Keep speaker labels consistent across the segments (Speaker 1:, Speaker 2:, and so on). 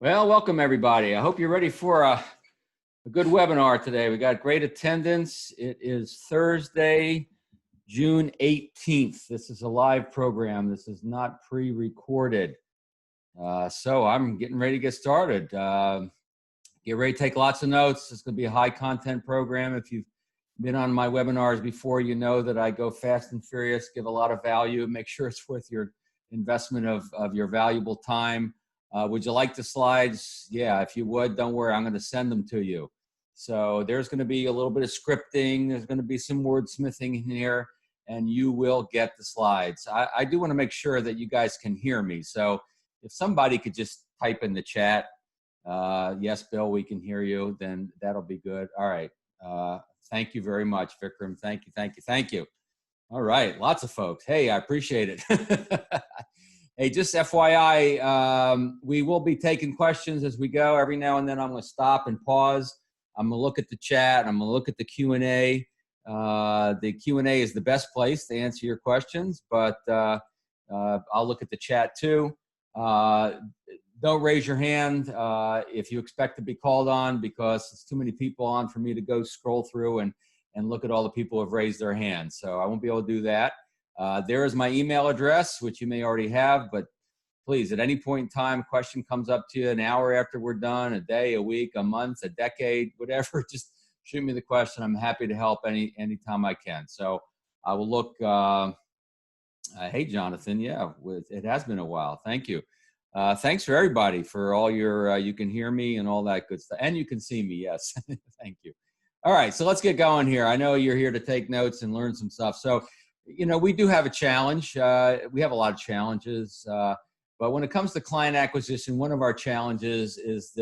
Speaker 1: Well, welcome everybody. I hope you're ready for a good webinar today. We got great attendance. It is Thursday, June 18th. This is a live program. This is not pre-recorded. So I'm getting ready to get started. Get ready to take lots of notes. It's going to be a high content program. If you've been on my webinars before, you know that I go fast and furious, give a lot of value, make sure it's worth your investment of your valuable time. Would you like the slides? Yeah, if you would, don't worry, I'm going to send them to you. So there's going to be a little bit of scripting. There's going to be some wordsmithing in here, and you will get the slides. I do want to make sure that you guys can hear me. So if somebody could just type in the chat, yes, Bill, we can hear you, then that'll be good. All right. Thank you very much, Vikram. Thank you, thank you, thank you. All right, lots of folks. Hey, I appreciate it. Hey, just FYI, we will be taking questions as we go. Every now and then I'm going to stop and pause. I'm going to look at the chat. I'm going to look at the Q&A. The Q&A is the best place to answer your questions, but I'll look at the chat too. Don't raise your hand if you expect to be called on, because it's too many people on for me to go scroll through and look at all the people who have raised their hands. So I won't be able to do that. There is my email address, which you may already have, but please, at any point in time, a question comes up to you an hour after we're done, a day, a week, a month, a decade, whatever, just shoot me the question. I'm happy to help anytime I can. So I will look. Hey, Jonathan. Yeah, it has been a while. Thank you. Thanks for everybody for all your, you can hear me and all that good stuff. And you can see me. Yes. Thank you. All right. So let's get going here. I know you're here to take notes and learn some stuff. So, you know, we do have a challenge. We have a lot of challenges. But when it comes to client acquisition, one of our challenges is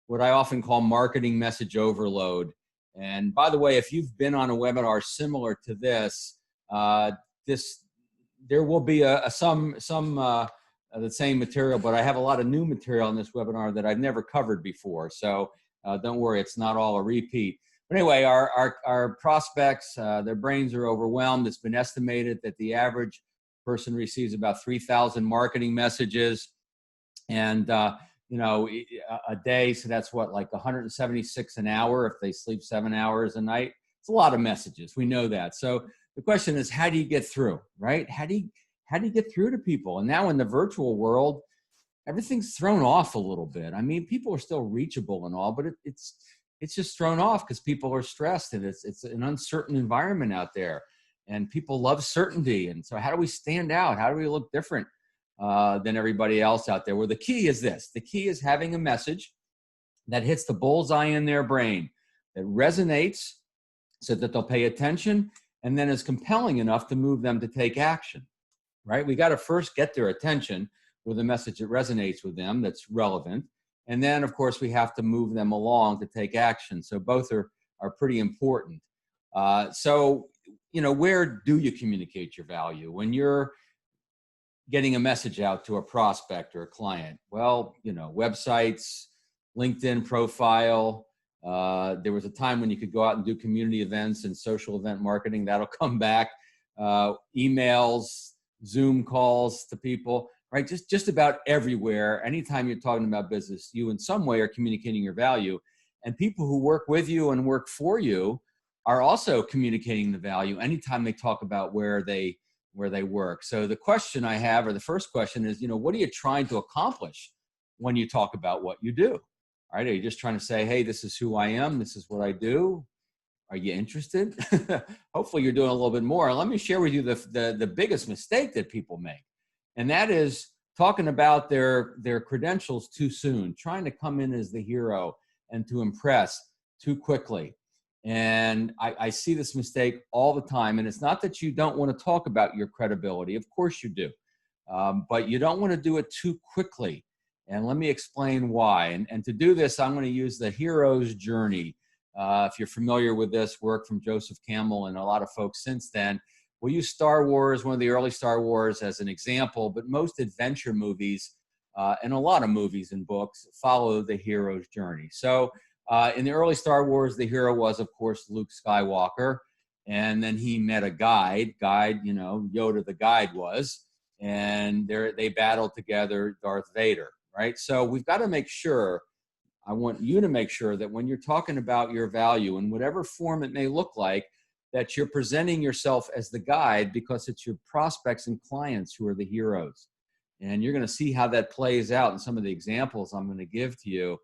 Speaker 1: what I often call marketing message overload. And by the way, if you've been on a webinar similar to this, there will be some the same material, but I have a lot of new material in this webinar that I've never covered before. So don't worry, it's not all a repeat. But anyway, our prospects, their brains are overwhelmed. It's been estimated that the average person receives about 3,000 marketing messages, and you know, a day. So that's what, like 176 an hour if they sleep 7 hours a night. It's a lot of messages. We know that. So the question is, how do you get through, right? How do you get through to people? And now in the virtual world, everything's thrown off a little bit. I mean, people are still reachable and all, but it's just thrown off because people are stressed, and it's an uncertain environment out there, and people love certainty. And so how do we stand out? How do we look different than everybody else out there? Well, the key is this. The key is having a message that hits the bullseye in their brain, that resonates so that they'll pay attention, and then is compelling enough to move them to take action, right? We got to first get their attention with a message that resonates with them, that's relevant. And then, of course, we have to move them along to take action. So both are pretty important. So, you know, where do you communicate your value? When you're getting a message out to a prospect or a client, well, you know, websites, LinkedIn profile. There was a time when you could go out and do community events and social event marketing. That'll come back. Emails, Zoom calls to people. Right, just about everywhere. Anytime you're talking about business, you in some way are communicating your value, and people who work with you and work for you are also communicating the value anytime they talk about where they work. So the question I have, or the first question is, you know, what are you trying to accomplish when you talk about what you do? All right, are you just trying to say, hey, this is who I am, this is what I do? Are you interested? Hopefully you're doing a little bit more. Let me share with you the biggest mistake that people make. And that is talking about their credentials too soon, trying to come in as the hero and to impress too quickly. And I see this mistake all the time. And it's not that you don't want to talk about your credibility. Of course you do. But you don't want to do it too quickly. And let me explain why. And to do this, I'm going to use the hero's journey. If you're familiar with this work from Joseph Campbell and a lot of folks since then, we'll use Star Wars, one of the early Star Wars, as an example, but most adventure movies and a lot of movies and books follow the hero's journey. So in the early Star Wars, the hero was, of course, Luke Skywalker. And then he met a guide, you know, Yoda the guide was, and they battled together Darth Vader. right? So we've got to make sure, I want you to make sure that when you're talking about your value in whatever form it may look like, that you're presenting yourself as the guide, because it's your prospects and clients who are the heroes. And you're going to see how that plays out in some of the examples I'm going to give to you.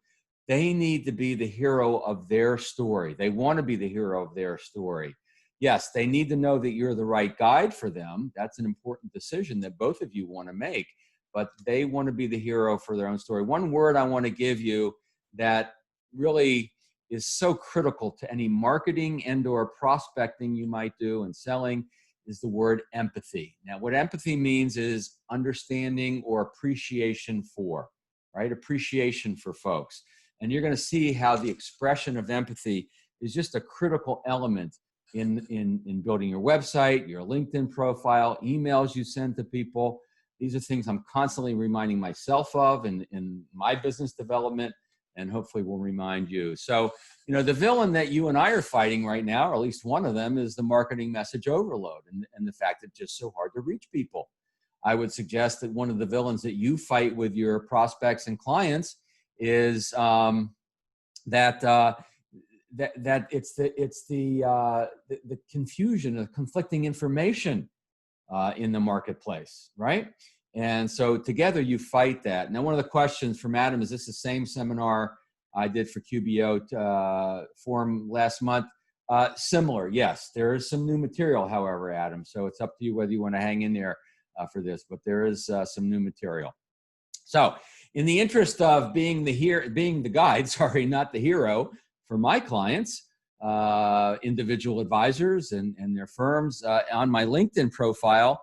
Speaker 1: They need to be the hero of their story. They want to be the hero of their story. Yes, they need to know that you're the right guide for them. That's an important decision that both of you want to make, but they want to be the hero for their own story. One word I want to give you that really is so critical to any marketing and or prospecting you might do and selling is the word empathy. Now, what empathy means is understanding or appreciation for, right? Appreciation for folks. And you're going to see how the expression of empathy is just a critical element in building your website, your LinkedIn profile, emails you send to people. These are things I'm constantly reminding myself of in my business development, and hopefully will remind you. So, you know, the villain that you and I are fighting right now, or at least one of them, is the marketing message overload and the fact that it's just so hard to reach people. I would suggest that one of the villains that you fight with your prospects and clients is that it's the confusion of conflicting information in the marketplace, right? And so together you fight that. Now, one of the questions from Adam is, this the same seminar I did for QBO forum last month? Similar, yes. There is some new material, however, Adam. So it's up to you whether you want to hang in there for this, but there is some new material. So in the interest of being the guide, sorry, not the hero for my clients, individual advisors and their firms, on my LinkedIn profile,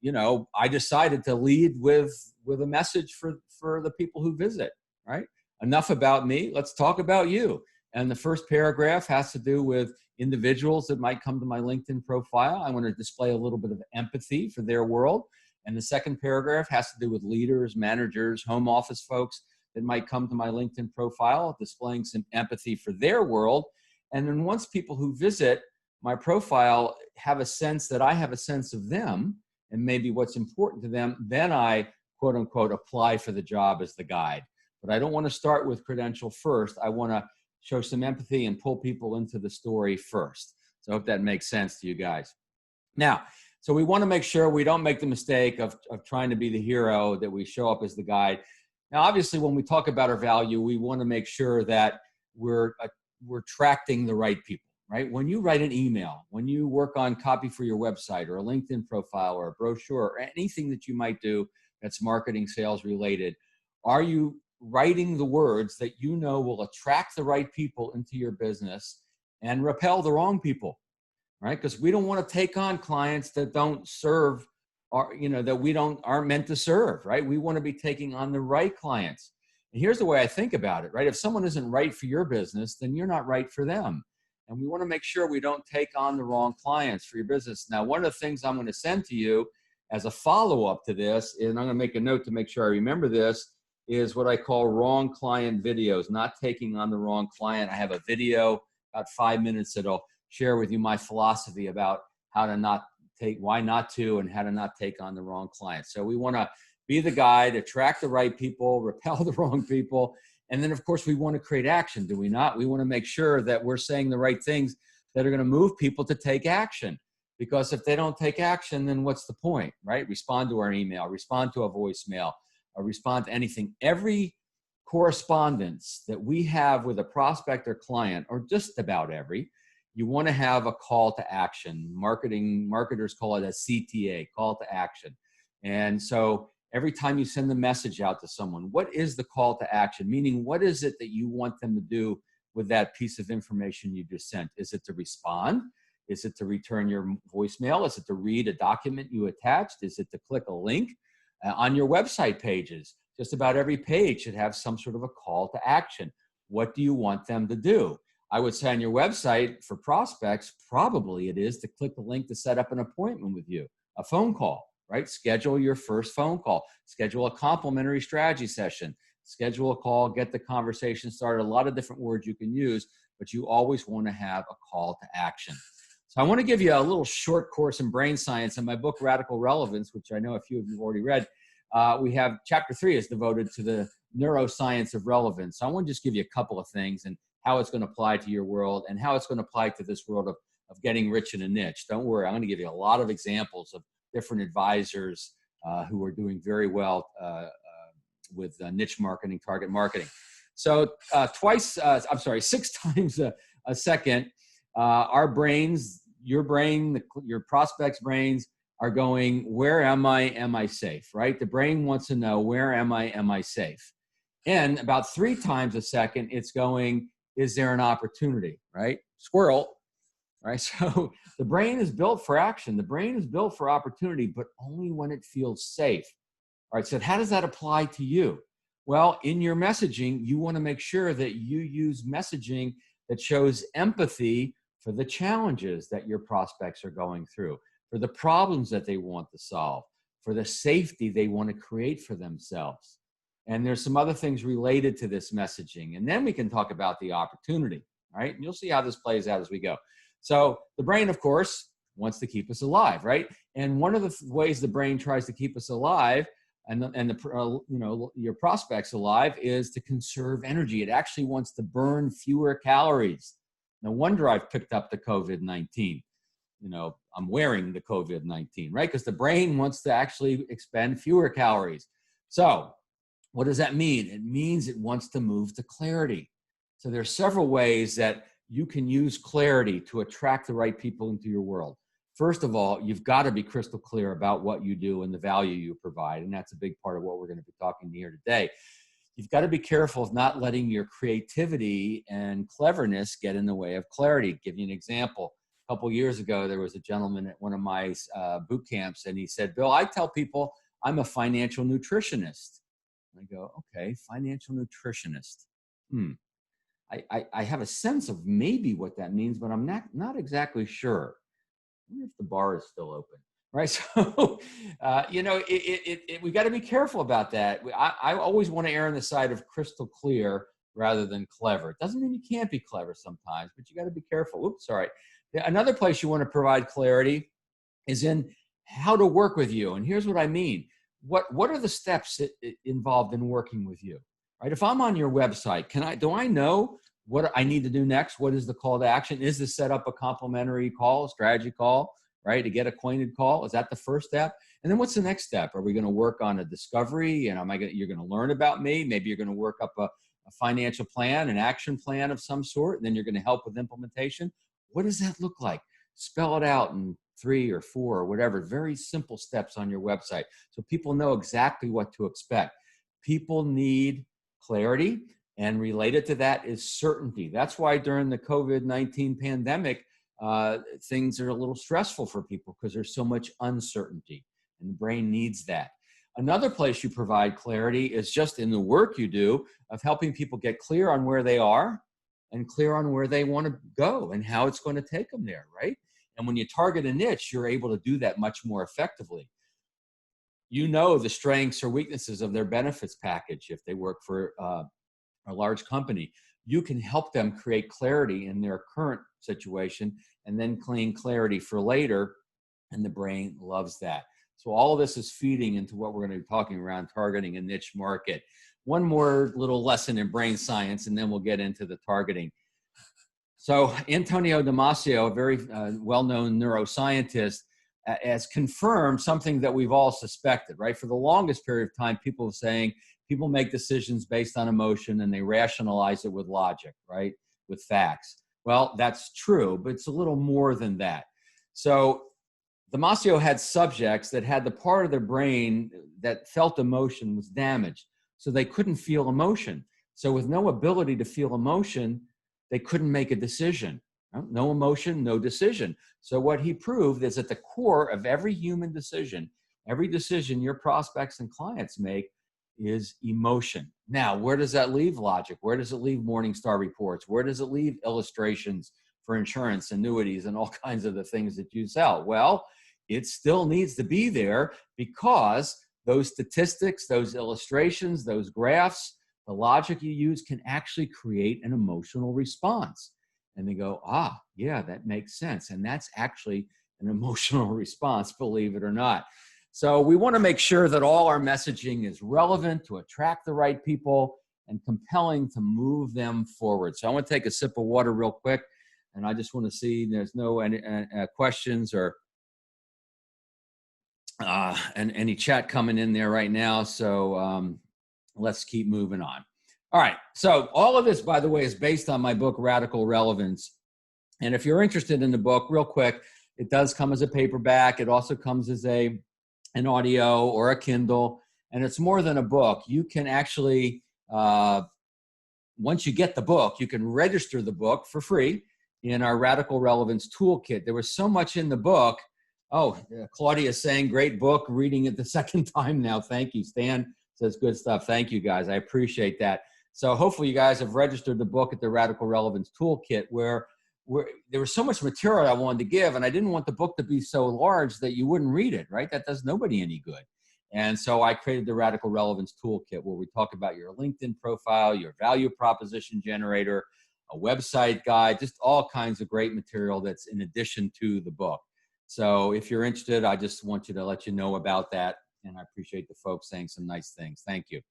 Speaker 1: you know, I decided to lead with a message for the people who visit, right? Enough about me, let's talk about you. And the first paragraph has to do with individuals that might come to my LinkedIn profile. I want to display a little bit of empathy for their world. And the second paragraph has to do with leaders, managers, home office folks that might come to my LinkedIn profile, displaying some empathy for their world. And then once people who visit my profile have a sense that I have a sense of them and maybe what's important to them, then I, quote unquote, apply for the job as the guide. But I don't want to start with credential first. I want to show some empathy and pull people into the story first. So I hope that makes sense to you guys. Now, so we want to make sure we don't make the mistake of trying to be the hero, that we show up as the guide. Now, obviously, when we talk about our value, we want to make sure that we're attracting the right people, right? When you write an email, when you work on copy for your website or a LinkedIn profile or a brochure or anything that you might do that's marketing, sales related, are you writing the words that you know will attract the right people into your business and repel the wrong people, right? Because we don't want to take on clients that don't serve, or, you know, that we aren't meant to serve, right? We want to be taking on the right clients. And here's the way I think about it, right? If someone isn't right for your business, then you're not right for them. And we want to make sure we don't take on the wrong clients for your business. Now, one of the things I'm going to send to you as a follow-up to this, and I'm going to make a note to make sure I remember this, is what I call wrong client videos, not taking on the wrong client. I have a video, about 5 minutes, that'll share with you my philosophy about how to not take, why not to, and how to not take on the wrong clients. So we want to be the guide, attract the right people, repel the wrong people. And then, of course, we want to create action, do we not? We want to make sure that we're saying the right things that are going to move people to take action. Because if they don't take action, then what's the point, right? Respond to our email, respond to a voicemail, or respond to anything. Every correspondence that we have with a prospect or client, or just about every, you want to have a call to action. Marketers call it a CTA, call to action. And so every time you send the message out to someone, what is the call to action? Meaning, what is it that you want them to do with that piece of information you just sent? Is it to respond? Is it to return your voicemail? Is it to read a document you attached? Is it to click a link? On your website pages, just about every page should have some sort of a call to action. What do you want them to do? I would say on your website for prospects, probably it is to click the link to set up an appointment with you, a phone call, right? Schedule your first phone call, schedule a complimentary strategy session, schedule a call, get the conversation started. A lot of different words you can use, but you always want to have a call to action. So I want to give you a little short course in brain science in my book, Radical Relevance, which I know a few of you have already read. we have chapter 3 is devoted to the neuroscience of relevance. So I want to just give you a couple of things and how it's going to apply to your world and how it's going to apply to this world of getting rich in a niche. Don't worry, I'm going to give you a lot of examples of different advisors who are doing very well with niche marketing, target marketing. So 6 times a second, our brains, your brain, your prospects' brains are going, where am I? Am I safe, right? The brain wants to know, where am I? Am I safe? And about 3 times a second, it's going, is there an opportunity, right? Squirrel, right? So the brain is built for action. The brain is built for opportunity, but only when it feels safe. All right, so how does that apply to you? Well, in your messaging, you want to make sure that you use messaging that shows empathy for the challenges that your prospects are going through, for the problems that they want to solve, for the safety they want to create for themselves. And there's some other things related to this messaging. And then we can talk about the opportunity, right? And you'll see how this plays out as we go. So the brain, of course, wants to keep us alive, right? And one of the ways the brain tries to keep us alive and your prospects alive is to conserve energy. It actually wants to burn fewer calories. No wonder I've picked up the COVID-19. I'm wearing the COVID-19, right? Because the brain wants to actually expend fewer calories. So what does that mean? It means it wants to move to clarity. So there are several ways that you can use clarity to attract the right people into your world. First of all, you've got to be crystal clear about what you do and the value you provide. And that's a big part of what we're going to be talking here today. You've got to be careful of not letting your creativity and cleverness get in the way of clarity. Give you an example. A couple of years ago, there was a gentleman at one of my boot camps, and he said, Bill, I tell people I'm a financial nutritionist. And I go, okay, financial nutritionist. I have a sense of maybe what that means, but I'm not exactly sure. I wonder if the bar is still open, right? So, we got to be careful about that. I always want to err on the side of crystal clear rather than clever. It doesn't mean you can't be clever sometimes, but you got to be careful. Oops, sorry. Another place you want to provide clarity is in how to work with you. And here's what I mean. What are the steps involved in working with you, right? If I'm on your website, do I know what I need to do next? What is the call to action? Is this set up a complimentary call, a strategy call, right? To get acquainted call? Is that the first step? And then what's the next step? Are we going to work on a discovery? And you're going to learn about me? Maybe you're going to work up a financial plan, an action plan of some sort, and then you're going to help with implementation. What does that look like? Spell it out in 3 or 4 or whatever, very simple steps on your website so people know exactly what to expect. People need clarity, and related to that is certainty. That's why during the COVID-19 pandemic, things are a little stressful for people because there's so much uncertainty, and the brain needs that. Another place you provide clarity is just in the work you do of helping people get clear on where they are and clear on where they want to go and how it's going to take them there, right? And when you target a niche, you're able to do that much more effectively. You know the strengths or weaknesses of their benefits package if they work for a large company. You can help them create clarity in their current situation and then claim clarity for later, and the brain loves that. So all of this is feeding into what we're going to be talking around targeting a niche market. One more little lesson in brain science, and then we'll get into the targeting. So Antonio Damasio, a very well-known neuroscientist, has confirmed something that we've all suspected, right? For the longest period of time, people were saying people make decisions based on emotion and they rationalize it with logic, right? With facts. Well, that's true, but it's a little more than that. So Damasio had subjects that had the part of their brain that felt emotion was damaged. So they couldn't feel emotion. So with no ability to feel emotion, they couldn't make a decision. No emotion, no decision. So what he proved is at the core of every human decision, every decision your prospects and clients make is emotion. Now, where does that leave logic? Where does it leave Morningstar reports? Where does it leave illustrations for insurance, annuities, and all kinds of the things that you sell? Well, it still needs to be there because those statistics, those illustrations, those graphs, the logic you use can actually create an emotional response. And they go, yeah, that makes sense. And that's actually an emotional response, believe it or not. So we want to make sure that all our messaging is relevant to attract the right people and compelling to move them forward. So I want to take a sip of water real quick, and I just want to see there's no any questions or and any chat coming in there right now. So let's keep moving on. All right. So all of this, by the way, is based on my book, Radical Relevance. And if you're interested in the book, real quick, it does come as a paperback. It also comes as an audio or a Kindle. And it's more than a book. You can actually, once you get the book, you can register the book for free in our Radical Relevance Toolkit. There was so much in the book. Oh, Claudia is saying, great book, reading it the second time now. Thank you. Stan says, good stuff. Thank you, guys. I appreciate that. So hopefully you guys have registered the book at the Radical Relevance Toolkit, where there was so much material I wanted to give, and I didn't want the book to be so large that you wouldn't read it, right? That does nobody any good. And so I created the Radical Relevance Toolkit, where we talk about your LinkedIn profile, your value proposition generator, a website guide, just all kinds of great material that's in addition to the book. So if you're interested, I just want you to let you know about that. And I appreciate the folks saying some nice things. Thank you.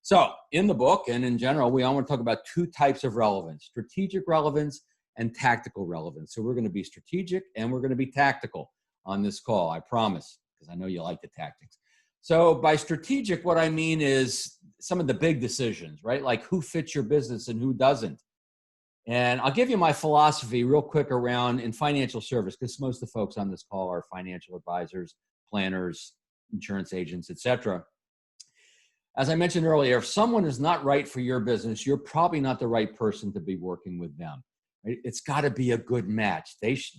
Speaker 1: So in the book and in general, we all want to talk about two types of relevance: strategic relevance and tactical relevance. So we're going to be strategic and we're going to be tactical on this call, I promise, because I know you like the tactics. So by strategic, what I mean is some of the big decisions, right? Like who fits your business and who doesn't. And I'll give you my philosophy real quick around in financial service, because most of the folks on this call are financial advisors, planners, insurance agents, etc. As I mentioned earlier, if someone is not right for your business, you're probably not the right person to be working with them. Right? It's got to be a good match.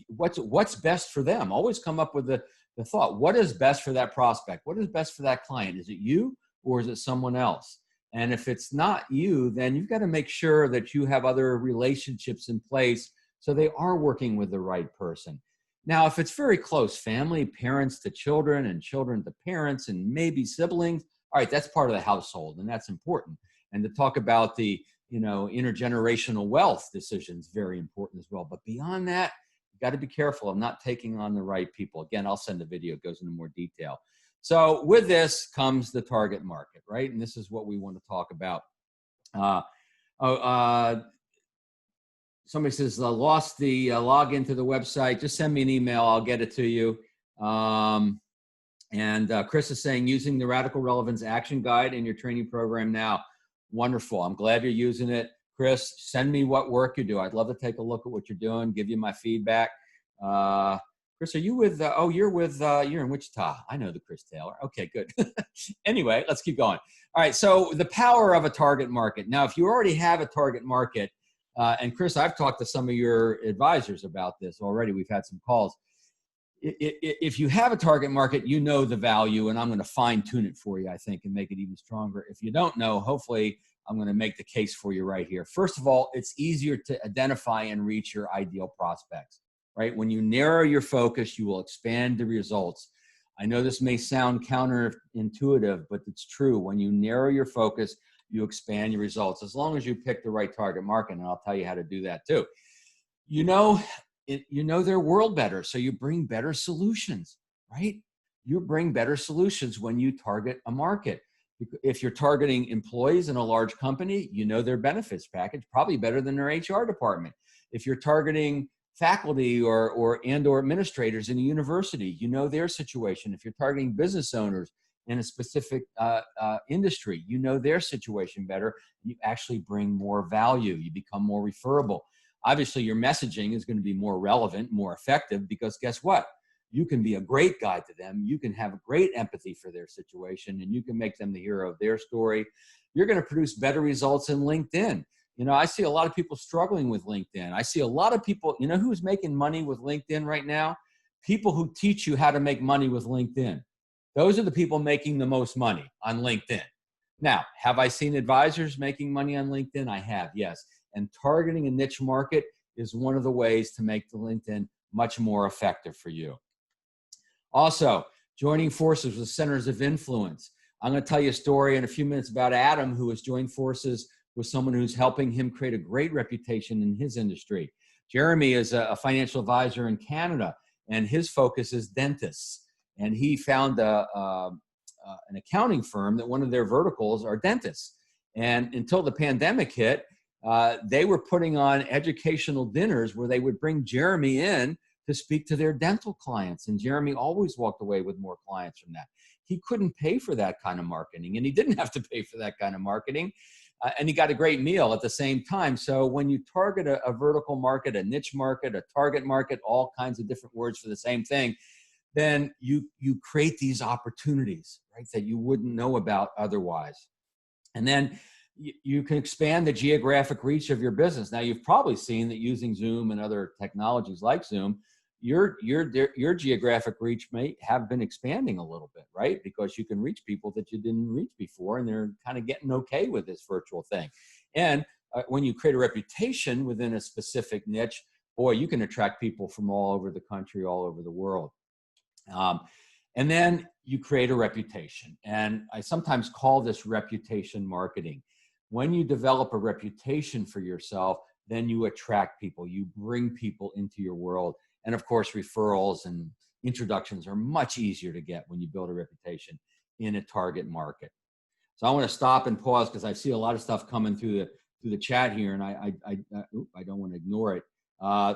Speaker 1: What's best for them? Always come up with the thought, what is best for that prospect? What is best for that client? Is it you or is it someone else? And if it's not you, then you've got to make sure that you have other relationships in place so they are working with the right person. Now, if it's very close, family, parents to children and children to parents and maybe siblings, all right, that's part of the household and that's important. And to talk about the, intergenerational wealth decisions, very important as well. But beyond that, you got to be careful of not taking on the right people. Again, I'll send a video, it goes into more detail. So with this comes the target market, right? And this is what we want to talk about. Somebody says, lost the login to the website. Just send me an email. I'll get it to you. And Chris is saying, using the Radical Relevance Action Guide in your training program now. Wonderful. I'm glad you're using it. Chris, send me what work you do. I'd love to take a look at what you're doing, give you my feedback. Chris, are you with, you're in Wichita. I know the Chris Taylor. Okay, good. Anyway, let's keep going. All right, so the power of a target market. Now, if you already have a target market, and Chris, I've talked to some of your advisors about this already. We've had some calls. If you have a target market, you know the value, and I'm going to fine tune it for you, I think, and make it even stronger. If you don't know, hopefully I'm going to make the case for you right here. First of all, it's easier to identify and reach your ideal prospects. Right? When you narrow your focus, you will expand the results. I know this may sound counterintuitive, but it's true. When you narrow your focus, you expand your results, as long as you pick the right target market, and I'll tell you how to do that too. You know their world better, so you bring better solutions, right? You bring better solutions when you target a market. If you're targeting employees in a large company, you know their benefits package, probably better than their HR department. If you're targeting faculty or administrators in a university, you know their situation. If you're targeting business owners in a specific industry, you know their situation better. You actually bring more value. You become more referable. Obviously, your messaging is going to be more relevant, more effective, because guess what? You can be a great guide to them. You can have great empathy for their situation, and you can make them the hero of their story. You're going to produce better results in LinkedIn. I see a lot of people struggling with LinkedIn. I see a lot of people, who's making money with LinkedIn right now? People who teach you how to make money with LinkedIn. Those are the people making the most money on LinkedIn. Now, have I seen advisors making money on LinkedIn? I have, yes. And targeting a niche market is one of the ways to make the LinkedIn much more effective for you. Also, joining forces with centers of influence. I'm going to tell you a story in a few minutes about Adam, who has joined forces with someone who's helping him create a great reputation in his industry. Jeremy is a financial advisor in Canada, and his focus is dentists. and he found an accounting firm that one of their verticals are dentists. And until the pandemic hit, they were putting on educational dinners where they would bring Jeremy in to speak to their dental clients. And Jeremy always walked away with more clients from that. He couldn't pay for that kind of marketing, and he didn't have to pay for that kind of marketing. And he got a great meal at the same time. So when you target a vertical market, a niche market, a target market, all kinds of different words for the same thing, then you create these opportunities, right, that you wouldn't know about otherwise. And then you can expand the geographic reach of your business. Now, you've probably seen that using Zoom and other technologies like Zoom, your geographic reach may have been expanding a little bit, right? Because you can reach people that you didn't reach before, and they're kind of getting okay with this virtual thing. And when you create a reputation within a specific niche, boy, you can attract people from all over the country, all over the world. And then you create a reputation. And I sometimes call this reputation marketing. When you develop a reputation for yourself, then you attract people, you bring people into your world. And of course, referrals and introductions are much easier to get when you build a reputation in a target market. So I want to stop and pause because I see a lot of stuff coming through the chat here, and I don't want to ignore it.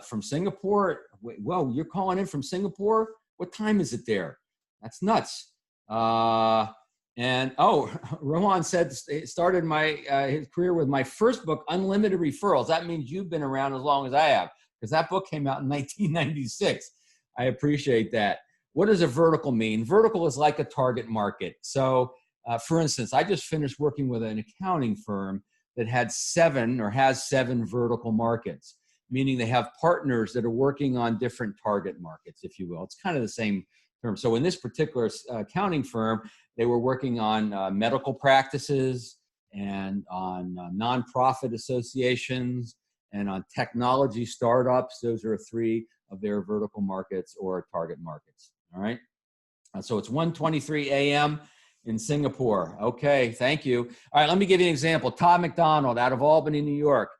Speaker 1: From Singapore, whoa, you're calling in from Singapore? What time is it there? That's nuts. And Rohan said started his career with my first book, Unlimited Referrals. That means you've been around as long as I have, because that book came out in 1996. I appreciate that. What does a vertical mean? Vertical is like a target market. So for instance, I just finished working with an accounting firm that has seven vertical markets, meaning they have partners that are working on different target markets, if you will. It's kind of the same term. So in this particular accounting firm, they were working on medical practices and on nonprofit associations and on technology startups. Those are three of their vertical markets or target markets. All right. So it's 1:23 a.m. in Singapore. Okay, thank you. All right, let me give you an example. Todd McDonald out of Albany, New York.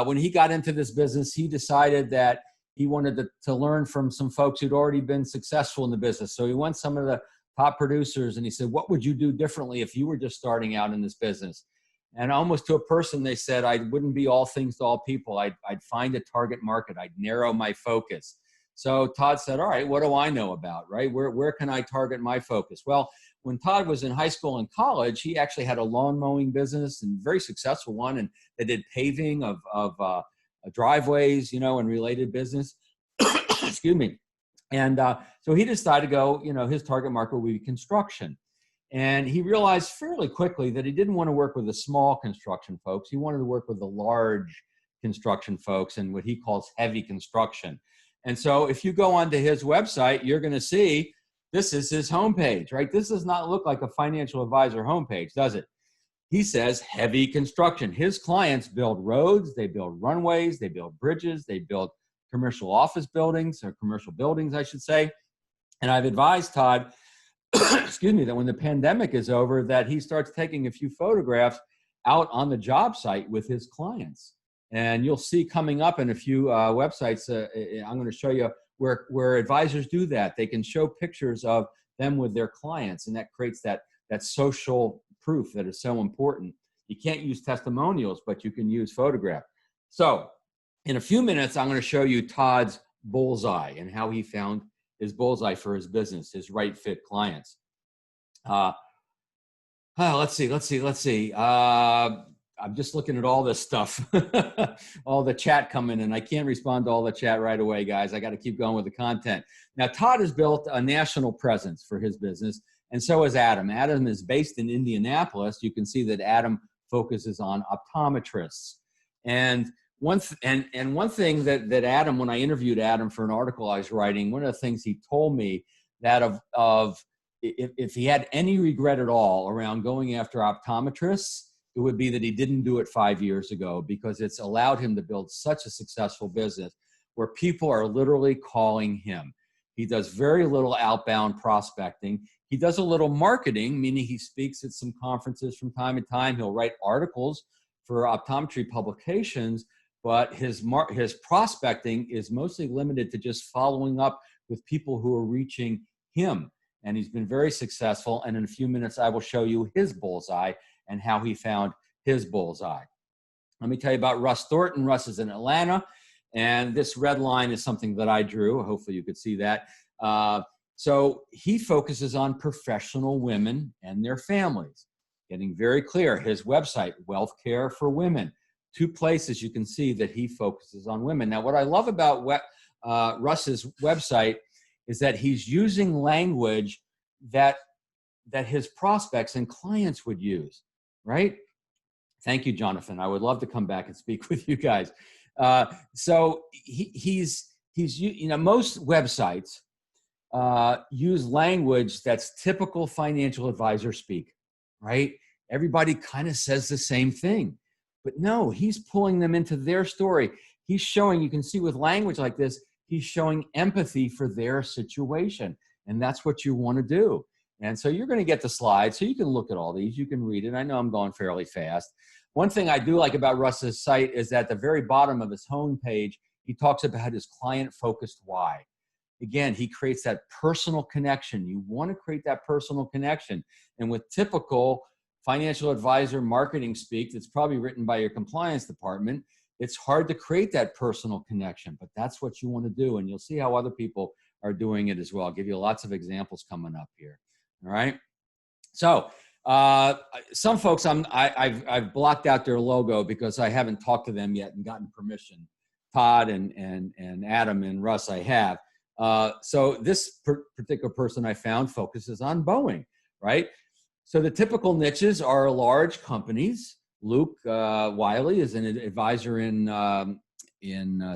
Speaker 1: When he got into this business, he decided that he wanted to learn from some folks who'd already been successful in the business. So he went some of the top producers and he said, what would you do differently if you were just starting out in this business? And almost to a person, they said, I wouldn't be all things to all people. I'd find a target market. I'd narrow my focus. So Todd said, all right, what do I know about, right? Where can I target my focus? Well, when Todd was in high school and college, he actually had a lawn mowing business, and very successful one. And they did paving of driveways, and related business. Excuse me. And so he decided to go, his target market would be construction. And he realized fairly quickly that he didn't want to work with the small construction folks. He wanted to work with the large construction folks and what he calls heavy construction. And so if you go onto his website, you're going to see this is his homepage, right? This does not look like a financial advisor homepage, does it? He says heavy construction. His clients build roads, they build runways, they build bridges, they build commercial office buildings, or commercial buildings, I should say. And I've advised Todd, excuse me, that when the pandemic is over, that he starts taking a few photographs out on the job site with his clients. And you'll see coming up in a few websites, I'm going to show you where advisors do that. They can show pictures of them with their clients, and that creates that social proof that is so important. You can't use testimonials, but you can use photograph. So in a few minutes, I'm going to show you Todd's bullseye and how he found his bullseye for his business, his right fit clients. Let's see. I'm just looking at all this stuff, all the chat coming in. I can't respond to all the chat right away, guys. I got to keep going with the content. Now, Todd has built a national presence for his business, and so has Adam. Adam is based in Indianapolis. You can see that Adam focuses on optometrists. And one thing that Adam, when I interviewed Adam for an article I was writing, one of the things he told me that if he had any regret at all around going after optometrists, it would be that he didn't do it 5 years ago, because it's allowed him to build such a successful business where people are literally calling him. He does very little outbound prospecting. He does a little marketing, meaning he speaks at some conferences from time to time. He'll write articles for optometry publications, but his prospecting is mostly limited to just following up with people who are reaching him. and he's been very successful. And in a few minutes, I will show you his bullseye and how he found his bullseye. Let me tell you about Russ Thornton. Russ is in Atlanta, and this red line is something that I drew. Hopefully you could see that. So he focuses on professional women and their families. Getting very clear, his website, Wealth Care for Women. 2 places you can see that he focuses on women. Now, what I love about Russ's website is that he's using language that his prospects and clients would use, right? Thank you, Jonathan. I would love to come back and speak with you guys. So he's most websites use language that's typical financial advisor speak, right? Everybody kind of says the same thing, but no, he's pulling them into their story. He's showing, you can see with language like this, he's showing empathy for their situation. And that's what you want to do. And so you're going to get the slides, so you can look at all these, you can read it. I know I'm going fairly fast. One thing I do like about Russ's site is at the very bottom of his homepage, he talks about his client-focused why. Again, he creates that personal connection. You want to create that personal connection. And with typical financial advisor marketing speak that's probably written by your compliance department, it's hard to create that personal connection, but that's what you want to do. And you'll see how other people are doing it as well. I'll give you lots of examples coming up here. All right. So some folks, I've blocked out their logo because I haven't talked to them yet and gotten permission. Todd and Adam and Russ, I have. So this particular person I found focuses on Boeing, right? So the typical niches are large companies. Luke Wiley is an advisor in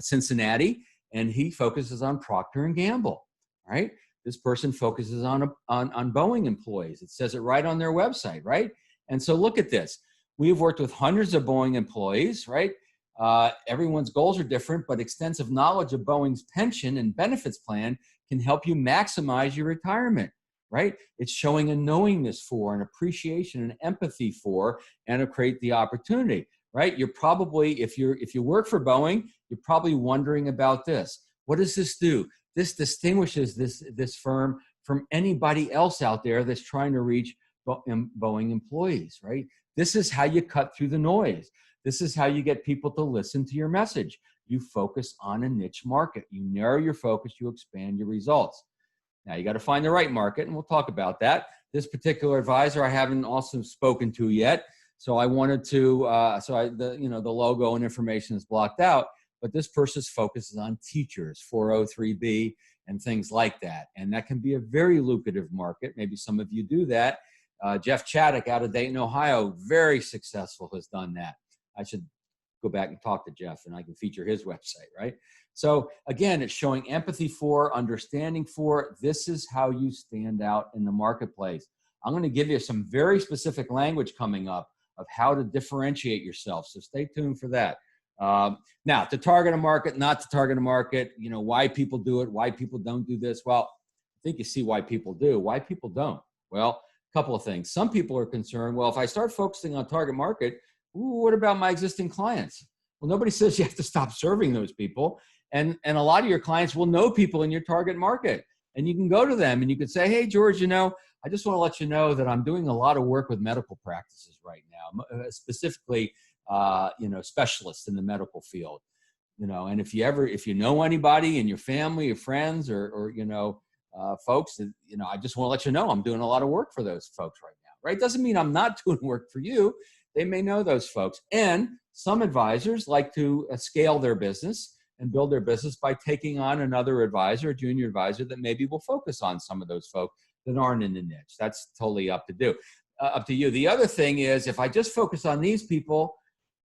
Speaker 1: Cincinnati, and he focuses on Procter and Gamble, right? This person focuses on Boeing employees. It says it right on their website, right? And so look at this. We've worked with hundreds of Boeing employees, right? Everyone's goals are different, but extensive knowledge of Boeing's pension and benefits plan can help you maximize your retirement, right? It's showing a knowingness for, an appreciation and empathy for, and to create the opportunity, right? You're probably, if you work for Boeing, you're probably wondering about this. What does this do? This distinguishes this firm from anybody else out there that's trying to reach Boeing employees, right? This is how you cut through the noise. This is how you get people to listen to your message. You focus on a niche market. You narrow your focus, you expand your results. Now you got to find the right market, and we'll talk about that. This particular advisor I haven't also spoken to yet, so I wanted to. The logo and information is blocked out, but this person's focuses on teachers, 403B, and things like that, and that can be a very lucrative market. Maybe some of you do that. Jeff Chaddock out of Dayton, Ohio, very successful, has done that. I should go back and talk to Jeff, and I can feature his website, right? So again, it's showing empathy for, understanding for. This is how you stand out in the marketplace. I'm going to give you some very specific language coming up of how to differentiate yourself. So stay tuned for that. Now, to target a market, not to target a market, why people do it, why people don't do this. Well, I think you see why people do. Why people don't? Well, a couple of things. Some people are concerned, well, if I start focusing on target market, what about my existing clients? Well, nobody says you have to stop serving those people. And a lot of your clients will know people in your target market. And you can go to them and you can say, hey, George, I just want to let you know that I'm doing a lot of work with medical practices right now, specifically, specialists in the medical field. And if you know anybody in your family or friends or folks, I just want to let you know I'm doing a lot of work for those folks right now, right? Doesn't mean I'm not doing work for you. They may know those folks. And some advisors like to scale their business and build their business by taking on another advisor, a junior advisor that maybe will focus on some of those folks that aren't in the niche. That's totally up to you. The other thing is, if I just focus on these people,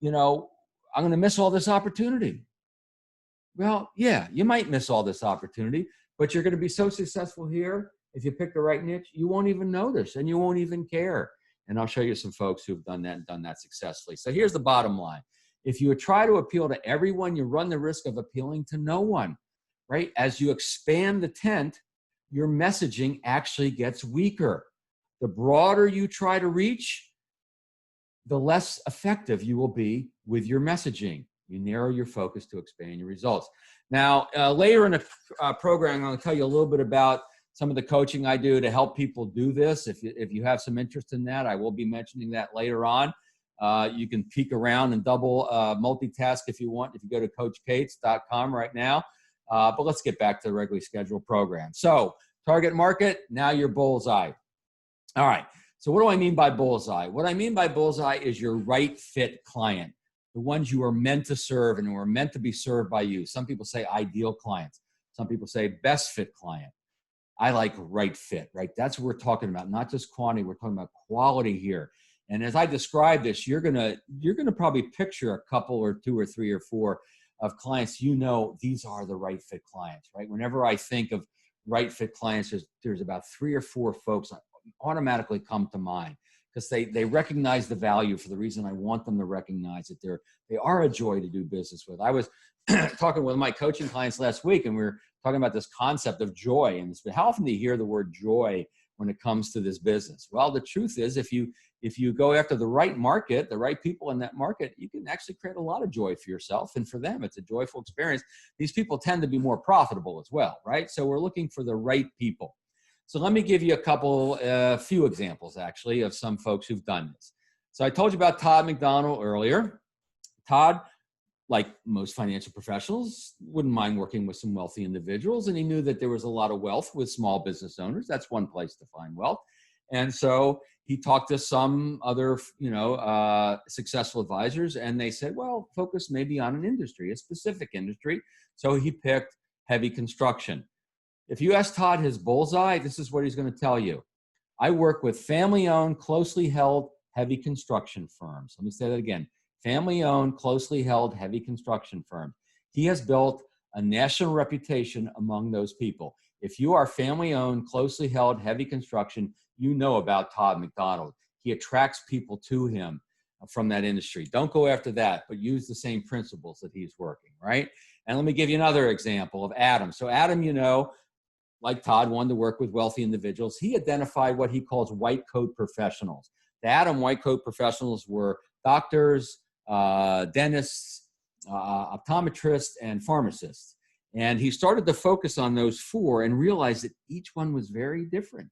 Speaker 1: I'm going to miss all this opportunity. Well, yeah, you might miss all this opportunity, but you're going to be so successful here. If you pick the right niche, you won't even notice and you won't even care. And I'll show you some folks who've done that and done that successfully. So here's the bottom line. If you try to appeal to everyone, you run the risk of appealing to no one, right? As you expand the tent, your messaging actually gets weaker. The broader you try to reach, the less effective you will be with your messaging. You narrow your focus to expand your results. Now, later in the program, I'm going to tell you a little bit about some of the coaching I do to help people do this. If you have some interest in that, I will be mentioning that later on. You can peek around and double multitask if you want, if you go to coachcates.com right now. But let's get back to the regularly scheduled program. So target market, now your bullseye. All right. So what do I mean by bullseye? What I mean by bullseye is your right fit client, the ones you are meant to serve and who are meant to be served by you. Some people say ideal clients. Some people say best fit client. I like right fit, right? That's what we're talking about, not just quantity. We're talking about quality here. And as I describe this, you're gonna probably picture a couple or two or three or four of clients. You know, these are the right fit clients, right? Whenever I think of right fit clients, there's about 3 or 4 folks automatically come to mind because they recognize the value for the reason I want them to recognize that they are a joy to do business with. I was talking with my coaching clients last week, and we were talking about this concept of joy. And how often do you hear the word joy when it comes to this business? Well, the truth is, if you go after the right market, the right people in that market, you can actually create a lot of joy for yourself, and for them, it's a joyful experience. These people tend to be more profitable as well, right? So we're looking for the right people. So let me give you a few examples, actually, of some folks who've done this. So I told you about Todd McDonald earlier. Todd, like most financial professionals, wouldn't mind working with some wealthy individuals, and he knew that there was a lot of wealth with small business owners. That's one place to find wealth. And so he talked to some other, successful advisors, and they said, well, focus maybe on an industry, a specific industry. So he picked heavy construction. If you ask Todd his bullseye, this is what he's going to tell you. I work with family-owned, closely held, heavy construction firms. Let me say that again. Family-owned, closely held, heavy construction firms. He has built a national reputation among those people. If you are family-owned, closely held, heavy construction, you know about Todd McDonald. He attracts people to him from that industry. Don't go after that, but use the same principles that he's working, right? And let me give you another example of Adam. So Adam, like Todd, wanted to work with wealthy individuals. He identified what he calls white coat professionals. The Adam white coat professionals were doctors, dentists, optometrists, and pharmacists. And he started to focus on those 4 and realized that each one was very different.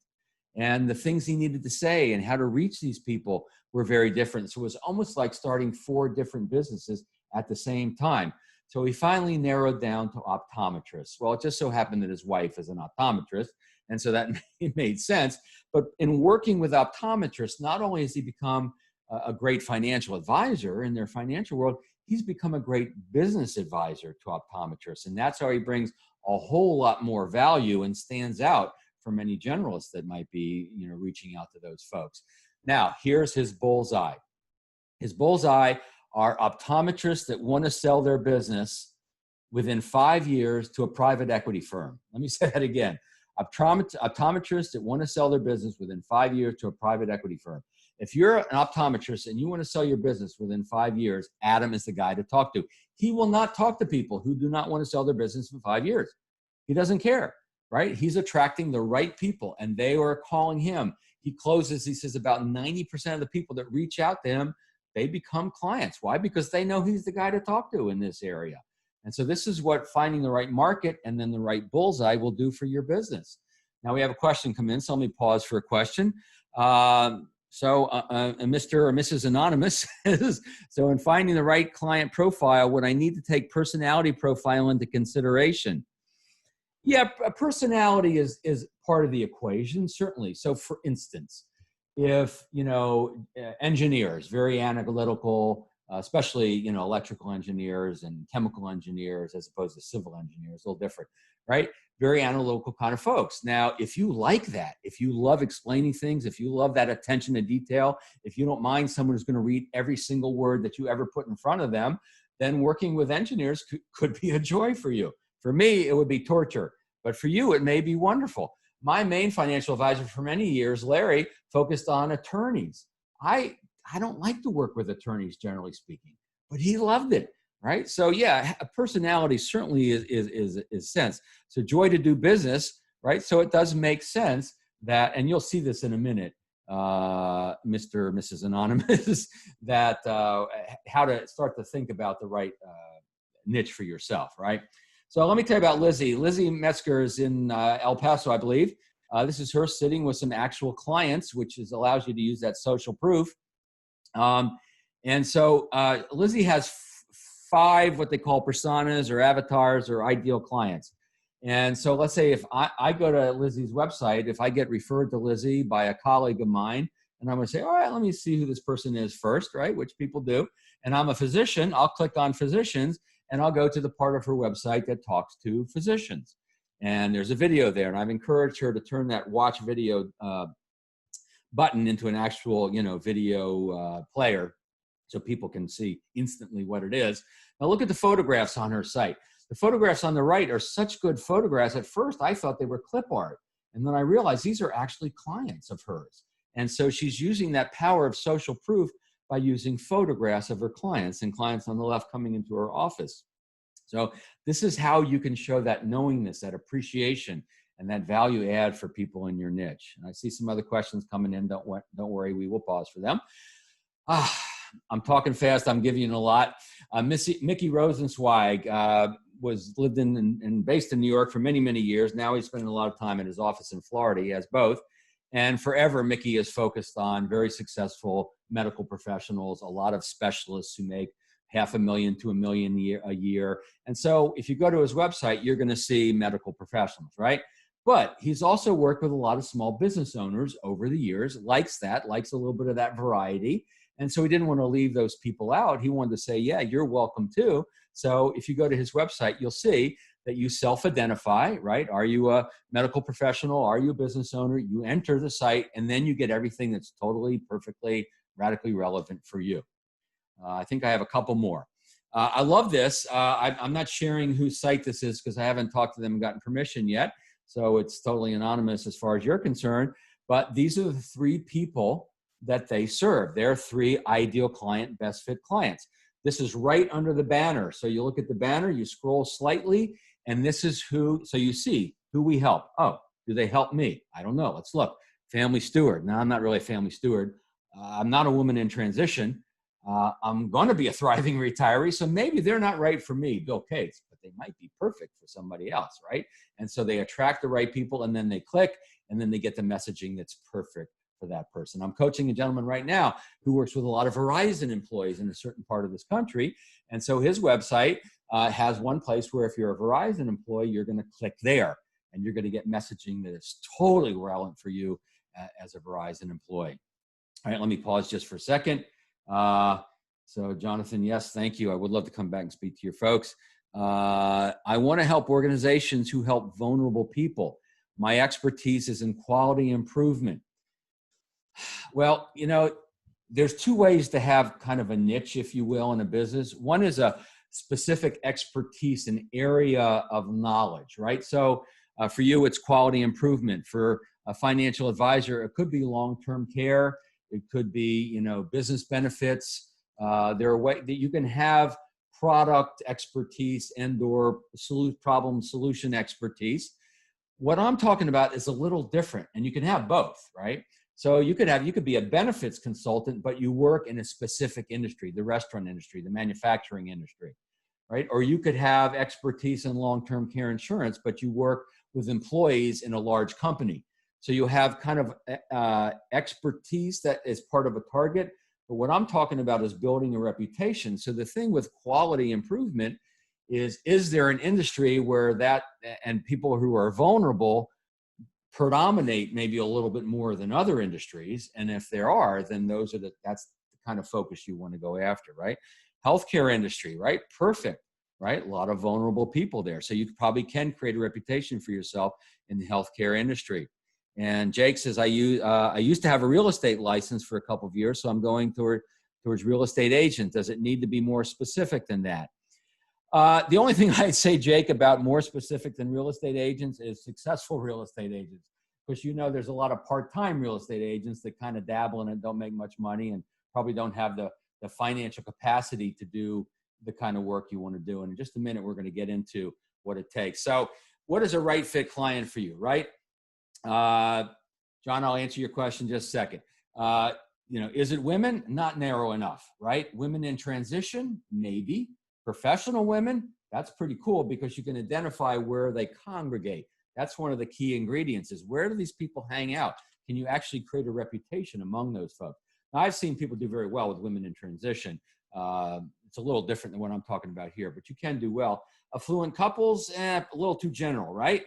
Speaker 1: And the things he needed to say and how to reach these people were very different. So it was almost like starting 4 different businesses at the same time. So he finally narrowed down to optometrists. Well, it just so happened that his wife is an optometrist, and so that made sense. But in working with optometrists, not only has he become a great financial advisor in their financial world, he's become a great business advisor to optometrists. And that's how he brings a whole lot more value and stands out from many generalists that might be, reaching out to those folks. Now, here's his bullseye. His bullseye are optometrists that want to sell their business within 5 years to a private equity firm. Let me say that again. Optometrists that want to sell their business within 5 years to a private equity firm. If you're an optometrist and you want to sell your business within 5 years, Adam is the guy to talk to. He will not talk to people who do not want to sell their business in 5 years. He doesn't care, right? He's attracting the right people, and they are calling him. He closes, he says, about 90% of the people that reach out to him, they become clients. Why? Because they know he's the guy to talk to in this area. And so this is what finding the right market and then the right bullseye will do for your business. Now we have a question come in, so let me pause for a question. Mr. or Mrs. Anonymous says, so in finding the right client profile, would I need to take personality profile into consideration? Yeah, personality is part of the equation, certainly. So for instance, if, engineers, very analytical, especially, electrical engineers and chemical engineers as opposed to civil engineers, a little different, right? Very analytical kind of folks. Now, if you like that, if you love explaining things, if you love that attention to detail, if you don't mind someone who's going to read every single word that you ever put in front of them, then working with engineers could be a joy for you. For me, it would be torture, but for you, it may be wonderful. My main financial advisor for many years, Larry, focused on attorneys. I don't like to work with attorneys, generally speaking, but he loved it, right? So yeah, a personality certainly is sense. So joy to do business, right? So it does make sense that, and you'll see this in a minute, Mr. or Mrs. Anonymous, that how to start to think about the right niche for yourself, right? So let me tell you about Lizzie. Lizzie Metzger is in El Paso, I believe. This is her sitting with some actual clients, which allows you to use that social proof. And so Lizzie has 5 what they call personas or avatars or ideal clients. And so let's say if I go to Lizzie's website, if I get referred to Lizzie by a colleague of mine, and I'm going to say, all right, let me see who this person is first, right? Which people do. And I'm a physician, I'll click on physicians, and I'll go to the part of her website that talks to physicians. And there's a video there, and I've encouraged her to turn that watch video button into an actual, video player so people can see instantly what it is. Now look at the photographs on her site. The photographs on the right are such good photographs. At first, I thought they were clip art. And then I realized these are actually clients of hers. And so she's using that power of social proof by using photographs of her clients, and clients on the left coming into her office. So this is how you can show that knowingness, that appreciation, and that value add for people in your niche. And I see some other questions coming in. Don't worry, we will pause for them. I'm talking fast. I'm giving you a lot. Mickey Rosenzweig lived in and based in New York for many, many years. Now he's spending a lot of time in his office in Florida. He has both. And forever, Mickey is focused on very successful medical professionals, a lot of specialists who make $500,000 to $1 million a year. And so if you go to his website, you're going to see medical professionals, right? But he's also worked with a lot of small business owners over the years, likes a little bit of that variety. And so he didn't want to leave those people out. He wanted to say, yeah, you're welcome too. So if you go to his website, you'll see that you self-identify, right? Are you a medical professional? Are you a business owner? You enter the site, and then you get everything that's totally, perfectly, radically relevant for you. I think I have a couple more. I love this. I'm not sharing whose site this is because I haven't talked to them and gotten permission yet. So it's totally anonymous as far as you're concerned. But these are the 3 people that they serve. They're 3 ideal client, best fit clients. This is right under the banner. So you look at the banner, you scroll slightly, and this is who, so you see who we help. Oh, do they help me? I don't know. Let's look. Family steward. Now, I'm not really a family steward. I'm not a woman in transition. I'm going to be a thriving retiree, so maybe they're not right for me, Bill Cates, but they might be perfect for somebody else, right? And so they attract the right people, and then they click, and then they get the messaging that's perfect for that person. I'm coaching a gentleman right now who works with a lot of Verizon employees in a certain part of this country. And so his website has one place where if you're a Verizon employee, you're going to click there and you're going to get messaging that is totally relevant for you as a Verizon employee. All right, let me pause just for a second. So Jonathan, yes, thank you. I would love to come back and speak to your folks. I want to help organizations who help vulnerable people. My expertise is in quality improvement. Well, there's 2 ways to have kind of a niche, if you will, in a business. One is a specific expertise, an area of knowledge, right? So for you, it's quality improvement. For a financial advisor, it could be long-term care. It could be, business benefits. There are ways that you can have product expertise and or problem solution expertise. What I'm talking about is a little different, and you can have both, right? So you could be a benefits consultant, but you work in a specific industry, the restaurant industry, the manufacturing industry, right? Or you could have expertise in long-term care insurance, but you work with employees in a large company. So you have kind of expertise that is part of a target. But what I'm talking about is building a reputation. So the thing with quality improvement is there an industry where that and people who are vulnerable predominate maybe a little bit more than other industries? And if there are, then that's the kind of focus you want to go after, right? Healthcare industry, right? Perfect, right? A lot of vulnerable people there. So you probably can create a reputation for yourself in the healthcare industry. And Jake says, I used to have a real estate license for a couple of years, so I'm going towards real estate agent. Does it need to be more specific than that? The only thing I'd say, Jake, about more specific than real estate agents is successful real estate agents. Because there's a lot of part-time real estate agents that kind of dabble in it, don't make much money, and probably don't have the financial capacity to do the kind of work you want to do. And in just a minute, we're going to get into what it takes. So what is a right fit client for you, right? John, I'll answer your question in just a second. Is it women? Not narrow enough, right? Women in transition? Maybe. Professional women? That's pretty cool because you can identify where they congregate. That's one of the key ingredients is where do these people hang out? Can you actually create a reputation among those folks? Now, I've seen people do very well with women in transition. It's a little different than what I'm talking about here, but you can do well. Affluent couples, a little too general, right?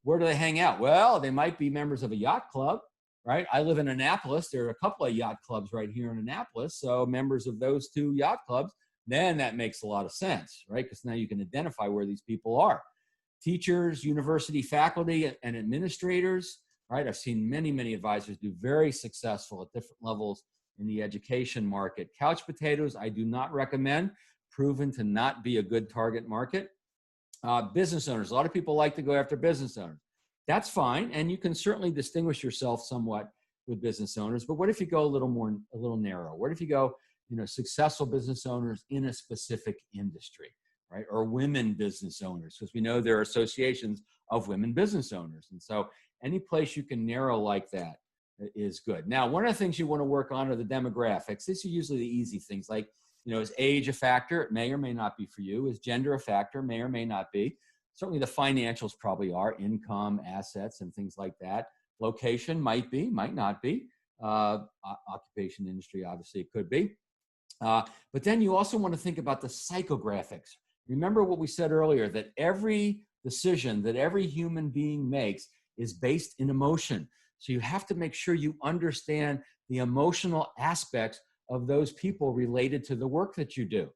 Speaker 1: Where do they hang out? Well, they might be members of a yacht club, right? I live in Annapolis. There are a couple of yacht clubs right here in Annapolis. So members of those two yacht clubs, then that makes a lot of sense, right? Because now you can identify where these people are. Teachers, university faculty, and administrators, right? I've seen many, many advisors do very successful at different levels in the education market. Couch potatoes, I do not recommend, proven to not be a good target market. Business owners, a lot of people like to go after business owners. That's fine, and you can certainly distinguish yourself somewhat with business owners, but what if you go a little narrow? What if you go, successful business owners in a specific industry, right? Or women business owners, because we know there are associations of women business owners. And so any place you can narrow like that is good. Now, one of the things you want to work on are the demographics. These are usually the easy things like, is age a factor? It may or may not be for you. Is gender a factor? May or may not be. Certainly the financials probably are, income, assets, and things like that. Location might be, might not be. Occupation, industry, obviously it could be. But then you also want to think about the psychographics. Remember what we said earlier, that every decision that every human being makes is based in emotion. So you have to make sure you understand the emotional aspects of those people related to the work that you do,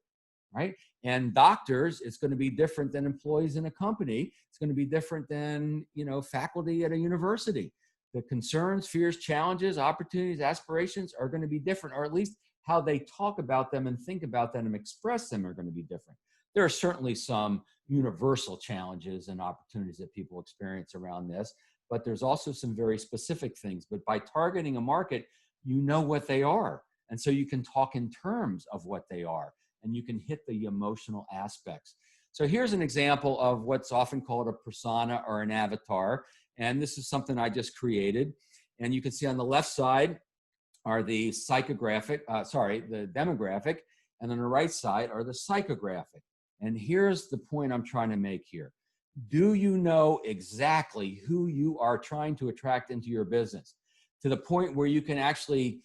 Speaker 1: right? And doctors, it's going to be different than employees in a company. It's going to be different than, faculty at a university. The concerns, fears, challenges, opportunities, aspirations are going to be different, or at least how they talk about them and think about them and express them are going to be different. There are certainly some universal challenges and opportunities that people experience around this, but there's also some very specific things. But by targeting a market, you know what they are. And so you can talk in terms of what they are, and you can hit the emotional aspects. So here's an example of what's often called a persona or an avatar. And this is something I just created. And you can see on the left side are the the demographic, and on the right side are the psychographic. And here's the point I'm trying to make here. Do you know exactly who you are trying to attract into your business to the point where you can actually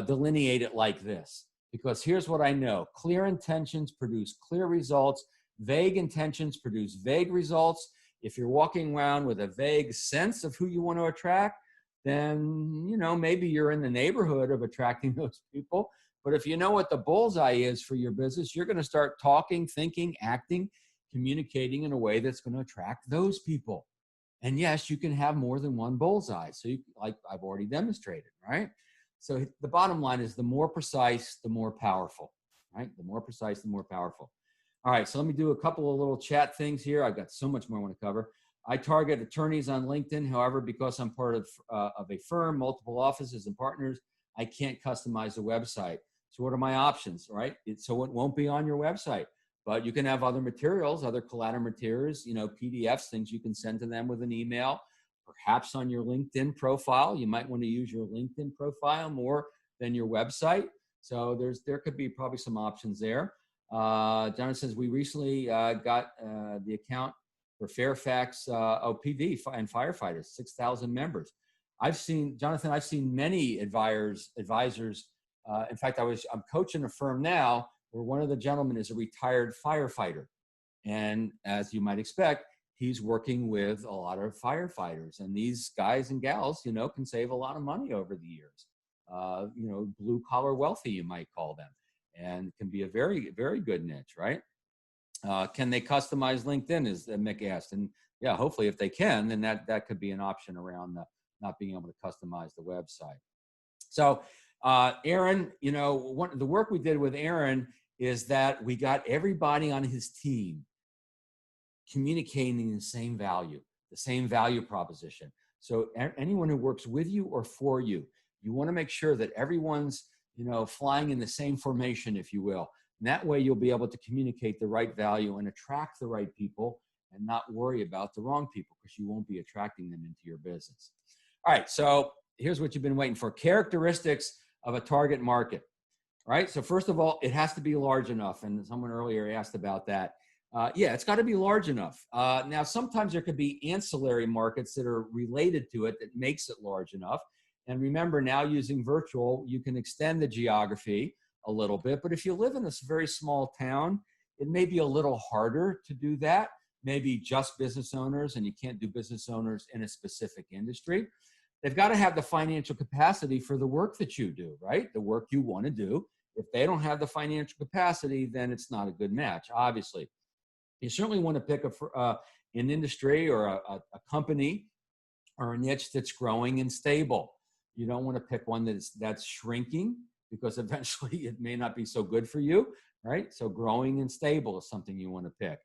Speaker 1: delineate it like this? Because here's what I know. Clear intentions produce clear results. Vague intentions produce vague results. If you're walking around with a vague sense of who you want to attract, then, maybe you're in the neighborhood of attracting those people. But if you know what the bullseye is for your business, you're going to start talking, thinking, acting, communicating in a way that's going to attract those people. And yes, you can have more than one bullseye. So like I've already demonstrated, right? So the bottom line is the more precise, the more powerful, right? The more precise, the more powerful. All right, so let me do a couple of little chat things here. I've got so much more I want to cover. I target attorneys on LinkedIn. However, because I'm part of a firm, multiple offices and partners, I can't customize the website. So what are my options, right? So it won't be on your website, but you can have other materials, other collateral materials, PDFs, things you can send to them with an email. Perhaps on your LinkedIn profile, you might want to use your LinkedIn profile more than your website. So there could be probably some options there. Jonathan says, we recently got the account for Fairfax OPD and firefighters, 6,000 members. I've seen many advisors. In fact, I'm coaching a firm now where one of the gentlemen is a retired firefighter. And as you might expect, he's working with a lot of firefighters, and these guys and gals, can save a lot of money over the years. Blue collar wealthy, you might call them, and can be a very, very good niche, right? Can they customize LinkedIn, as Mick asked? And yeah, hopefully if they can, then that could be an option around not being able to customize the website. So Aaron, the work we did with Aaron is that we got everybody on his team communicating the same value proposition. So anyone who works with you or for you, you want to make sure that everyone's, flying in the same formation, if you will. And that way you'll be able to communicate the right value and attract the right people and not worry about the wrong people, because you won't be attracting them into your business. All right, so here's what you've been waiting for. Characteristics of a target market. All right, so first of all, it has to be large enough. And someone earlier asked about that. Yeah, it's got to be large enough. Now, sometimes there could be ancillary markets that are related to it that makes it large enough. And remember, now using virtual, you can extend the geography a little bit. But if you live in a very small town, it may be a little harder to do that. Maybe just business owners, and you can't do business owners in a specific industry. They've got to have the financial capacity for the work that you do, right? The work you want to do. If they don't have the financial capacity, then it's not a good match, obviously. You certainly want to pick an industry or a company or a niche that's growing and stable. You don't want to pick one that's shrinking, because eventually it may not be so good for you, right? So growing and stable is something you want to pick.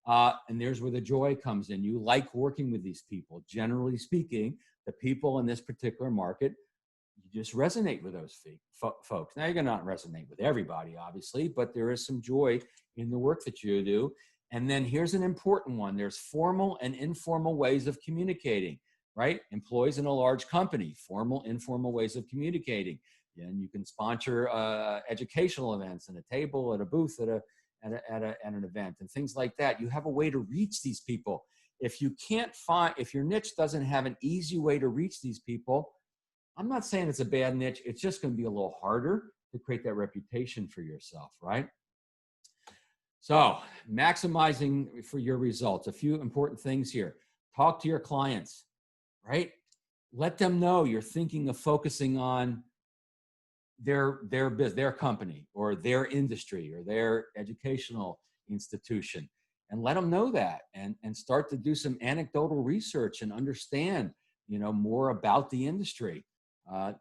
Speaker 1: And there's where the joy comes in. You like working with these people. Generally speaking, the people in this particular market, you just resonate with those folks. Now, you're going to not resonate with everybody, obviously, but there is some joy in the work that you do. And then here's an important one. There's formal and informal ways of communicating, right? Employees in a large company, formal, informal ways of communicating. And you can sponsor educational events and a table at a booth at an event and things like that. You have a way to reach these people. If your niche doesn't have an easy way to reach these people, I'm not saying it's a bad niche. It's just going to be a little harder to create that reputation for yourself, right? So maximizing for your results, a few important things here. Talk to your clients, right? Let them know you're thinking of focusing on their business, their company or their industry or their educational institution, and let them know that, and start to do some anecdotal research and understand, more about the industry.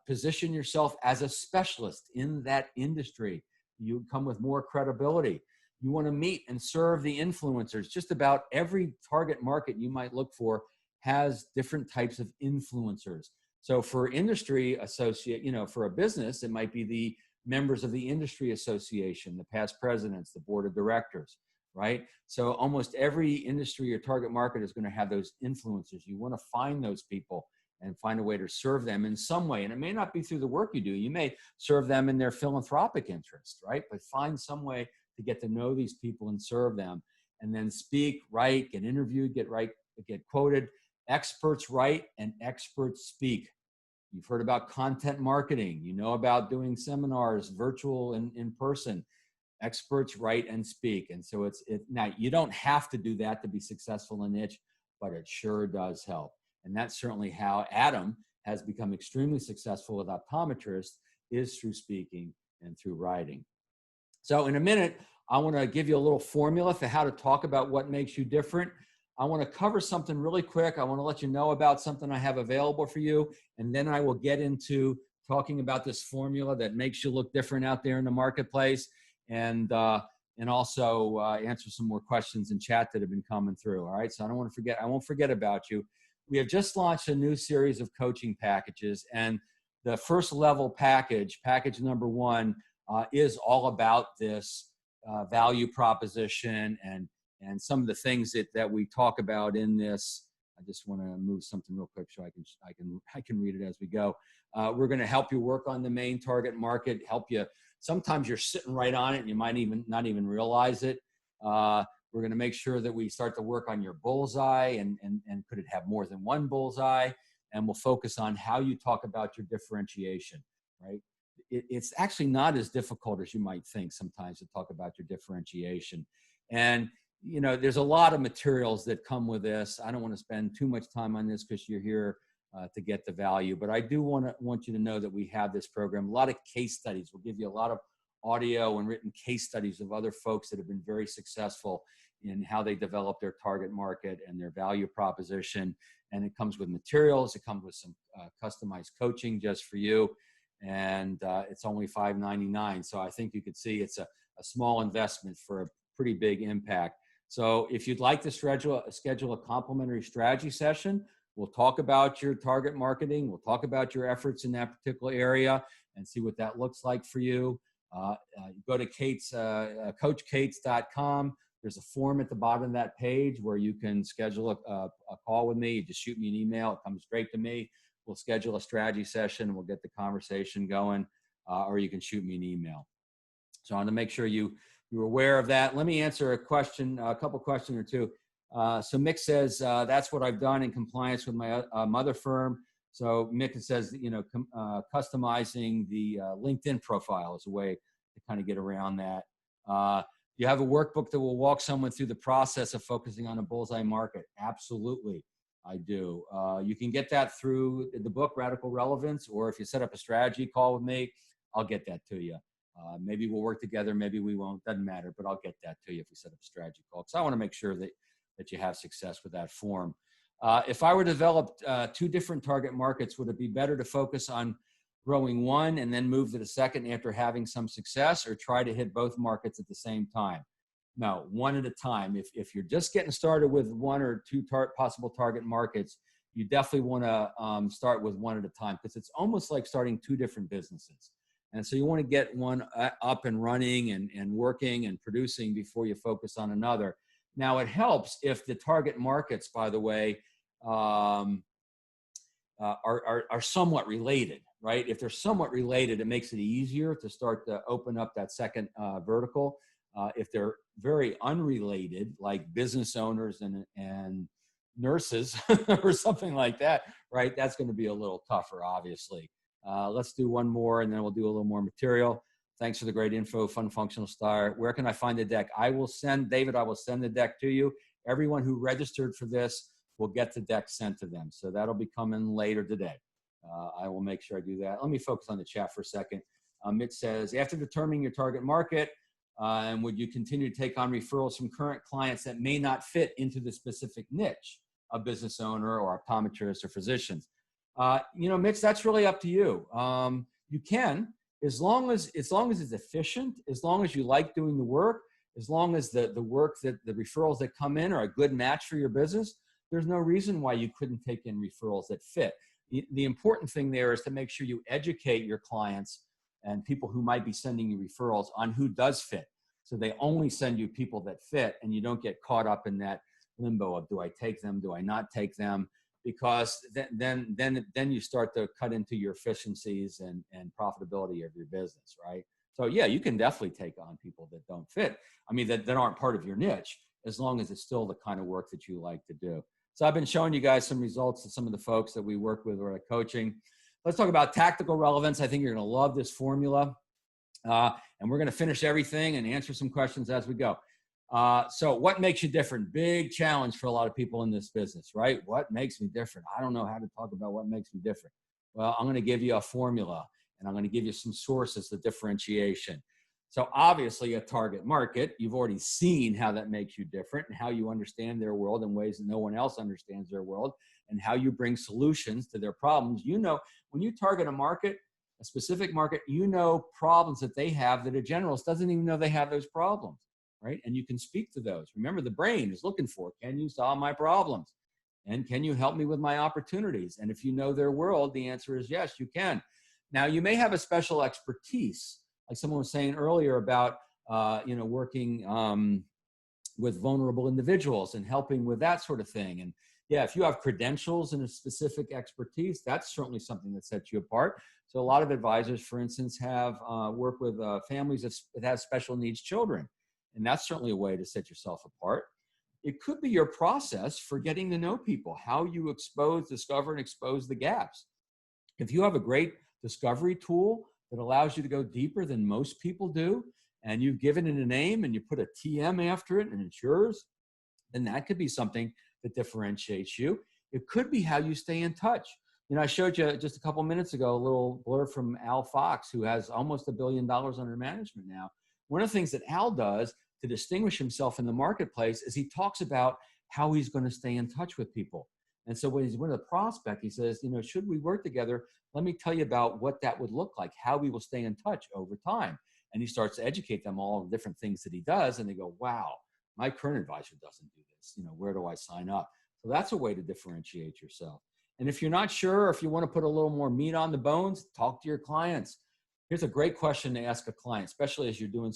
Speaker 1: Position yourself as a specialist in that industry. You come with more credibility. You want to meet and serve the influencers. Just about every target market you might look for has different types of influencers. So for industry associate, for a business, it might be the members of the industry association, the past presidents, the board of directors, right? So almost every industry or target market is going to have those influencers. You want to find those people and find a way to serve them in some way. And it may not be through the work you do. You may serve them in their philanthropic interest, right? But find some way to get to know these people and serve them. And then speak, write, get interviewed, get quoted. Experts write and experts speak. You've heard about content marketing. You know about doing seminars, virtual and in person. Experts write and speak. And so now you don't have to do that to be successful in a niche, but it sure does help. And that's certainly how Adam has become extremely successful with optometrists, is through speaking and through writing. So in a minute, I want to give you a little formula for how to talk about what makes you different. I want to cover something really quick. I want to let you know about something I have available for you. And then I will get into talking about this formula that makes you look different out there in the marketplace. And also answer some more questions in chat that have been coming through. All right. So I won't forget about you. We have just launched a new series of coaching packages, and the first level package number 1, is all about this value proposition and some of the things that we talk about in this. I just want to move something real quick so I can read it as we go. We're going to help you work on the main target market, help you. Sometimes you're sitting right on it and you might not even realize it. We're going to make sure that we start to work on your bullseye and could it have more than one bullseye? And we'll focus on how you talk about your differentiation, right? It's actually not as difficult as you might think sometimes to talk about your differentiation. And, there's a lot of materials that come with this. I don't want to spend too much time on this because you're here to get the value, but I do want you to know that we have this program, a lot of case studies. We'll give you a lot of audio and written case studies of other folks that have been very successful in how they develop their target market and their value proposition. And it comes with materials. It comes with some customized coaching just for you. And it's only $5.99. So I think you could see it's a small investment for a pretty big impact. So if you'd like to schedule a complimentary strategy session, we'll talk about your target marketing. We'll talk about your efforts in that particular area and see what that looks like for you. Go to coachcates.com. There's a form at the bottom of that page where you can schedule a call with me. You just shoot me an email. It comes straight to me. We'll schedule a strategy session. We'll get the conversation going, or you can shoot me an email. So I want to make sure you you're aware of that. Let me answer a question, a couple questions or two. So Mick says, that's what I've done in compliance with my mother firm. So Mick says, you know, customizing the LinkedIn profile is a way to kind of get around that. You have a workbook that will walk someone through the process of focusing on a bullseye market. Absolutely, I do. You can get that through the book, Radical Relevance, or if you set up a strategy call with me, I'll get that to you. Maybe we'll work together, maybe we won't, doesn't matter, but I'll get that to you if we set up a strategy call. Because I want to make sure that you have success with that form. If I were to develop two different target markets, would it be better to focus on growing one and then move to the second after having some success, or try to hit both markets at the same time? No, one at a time. If you're just getting started with one or two possible target markets, you definitely want to start with one at a time, because it's almost like starting two different businesses. And so you want to get one up and running and working and producing before you focus on another. Now, it helps if the target markets, by the way, are somewhat related, right? If they're somewhat related, it makes it easier to start to open up that second vertical. If they're very unrelated, like business owners and nurses or something like that, right? That's going to be a little tougher, obviously. Let's do one more, and then we'll do a little more material. Thanks for the great info, Fun Functional Star. Where can I find the deck? David, I will send the deck to you. Everyone who registered for this will get the deck sent to them. So that'll be coming later today. I will make sure I do that. Let me focus on the chat for a second. It says, after determining your target market, and would you continue to take on referrals from current clients that may not fit into the specific niche, a business owner or optometrist or physicians? You know, Mitch, that's really up to you. You can, as long as it's efficient, as long as you like doing the work, as long as the work that the referrals that come in are a good match for your business, there's no reason why you couldn't take in referrals that fit. The important thing there is to make sure you educate your clients and people who might be sending you referrals on who does fit. So they only send you people that fit, and you don't get caught up in that limbo of, do I take them? Do I not take them? Because then you start to cut into your efficiencies and profitability of your business, right? So yeah, you can definitely take on people that don't fit. I mean, that aren't part of your niche, as long as it's still the kind of work that you like to do. So I've been showing you guys some results of some of the folks that we work with or at coaching. Let's talk about tactical relevance. I think you're going to love this formula. And we're going to finish everything and answer some questions as we go. So what makes you different? Big challenge for a lot of people in this business, right? What makes me different? I don't know how to talk about what makes me different. Well, I'm going to give you a formula, and I'm going to give you some sources of differentiation. So obviously a target market, you've already seen how that makes you different and how you understand their world in ways that no one else understands their world, and how you bring solutions to their problems. You know, when you target a market, a specific market, you know problems that they have that a generalist doesn't even know they have those problems, right? And you can speak to those. Remember, the brain is looking for, can you solve my problems? And can you help me with my opportunities? And if you know their world, the answer is yes, you can. Now, you may have a special expertise, like someone was saying earlier about, working with vulnerable individuals and helping with that sort of thing. And yeah, if you have credentials and a specific expertise, that's certainly something that sets you apart. So a lot of advisors, for instance, have worked with families that have special needs children. And that's certainly a way to set yourself apart. It could be your process for getting to know people, how you discover and expose the gaps. If you have a great discovery tool that allows you to go deeper than most people do, and you've given it a name and you put a TM after it and it's yours, then that could be something that differentiates you. It could be how you stay in touch. You know, I showed you just a couple minutes ago a little blurb from Al Fox, who has almost $1 billion under management now. One of the things that Al does to distinguish himself in the marketplace is he talks about how he's going to stay in touch with people. And so when he's with a prospect, he says, you know, should we work together? Let me tell you about what that would look like, how we will stay in touch over time. And he starts to educate them all the different things that he does. And they go, wow, my current advisor doesn't do this. You know, where do I sign up? So that's a way to differentiate yourself. And if you're not sure, or if you want to put a little more meat on the bones, talk to your clients. Here's a great question to ask a client, especially as you're doing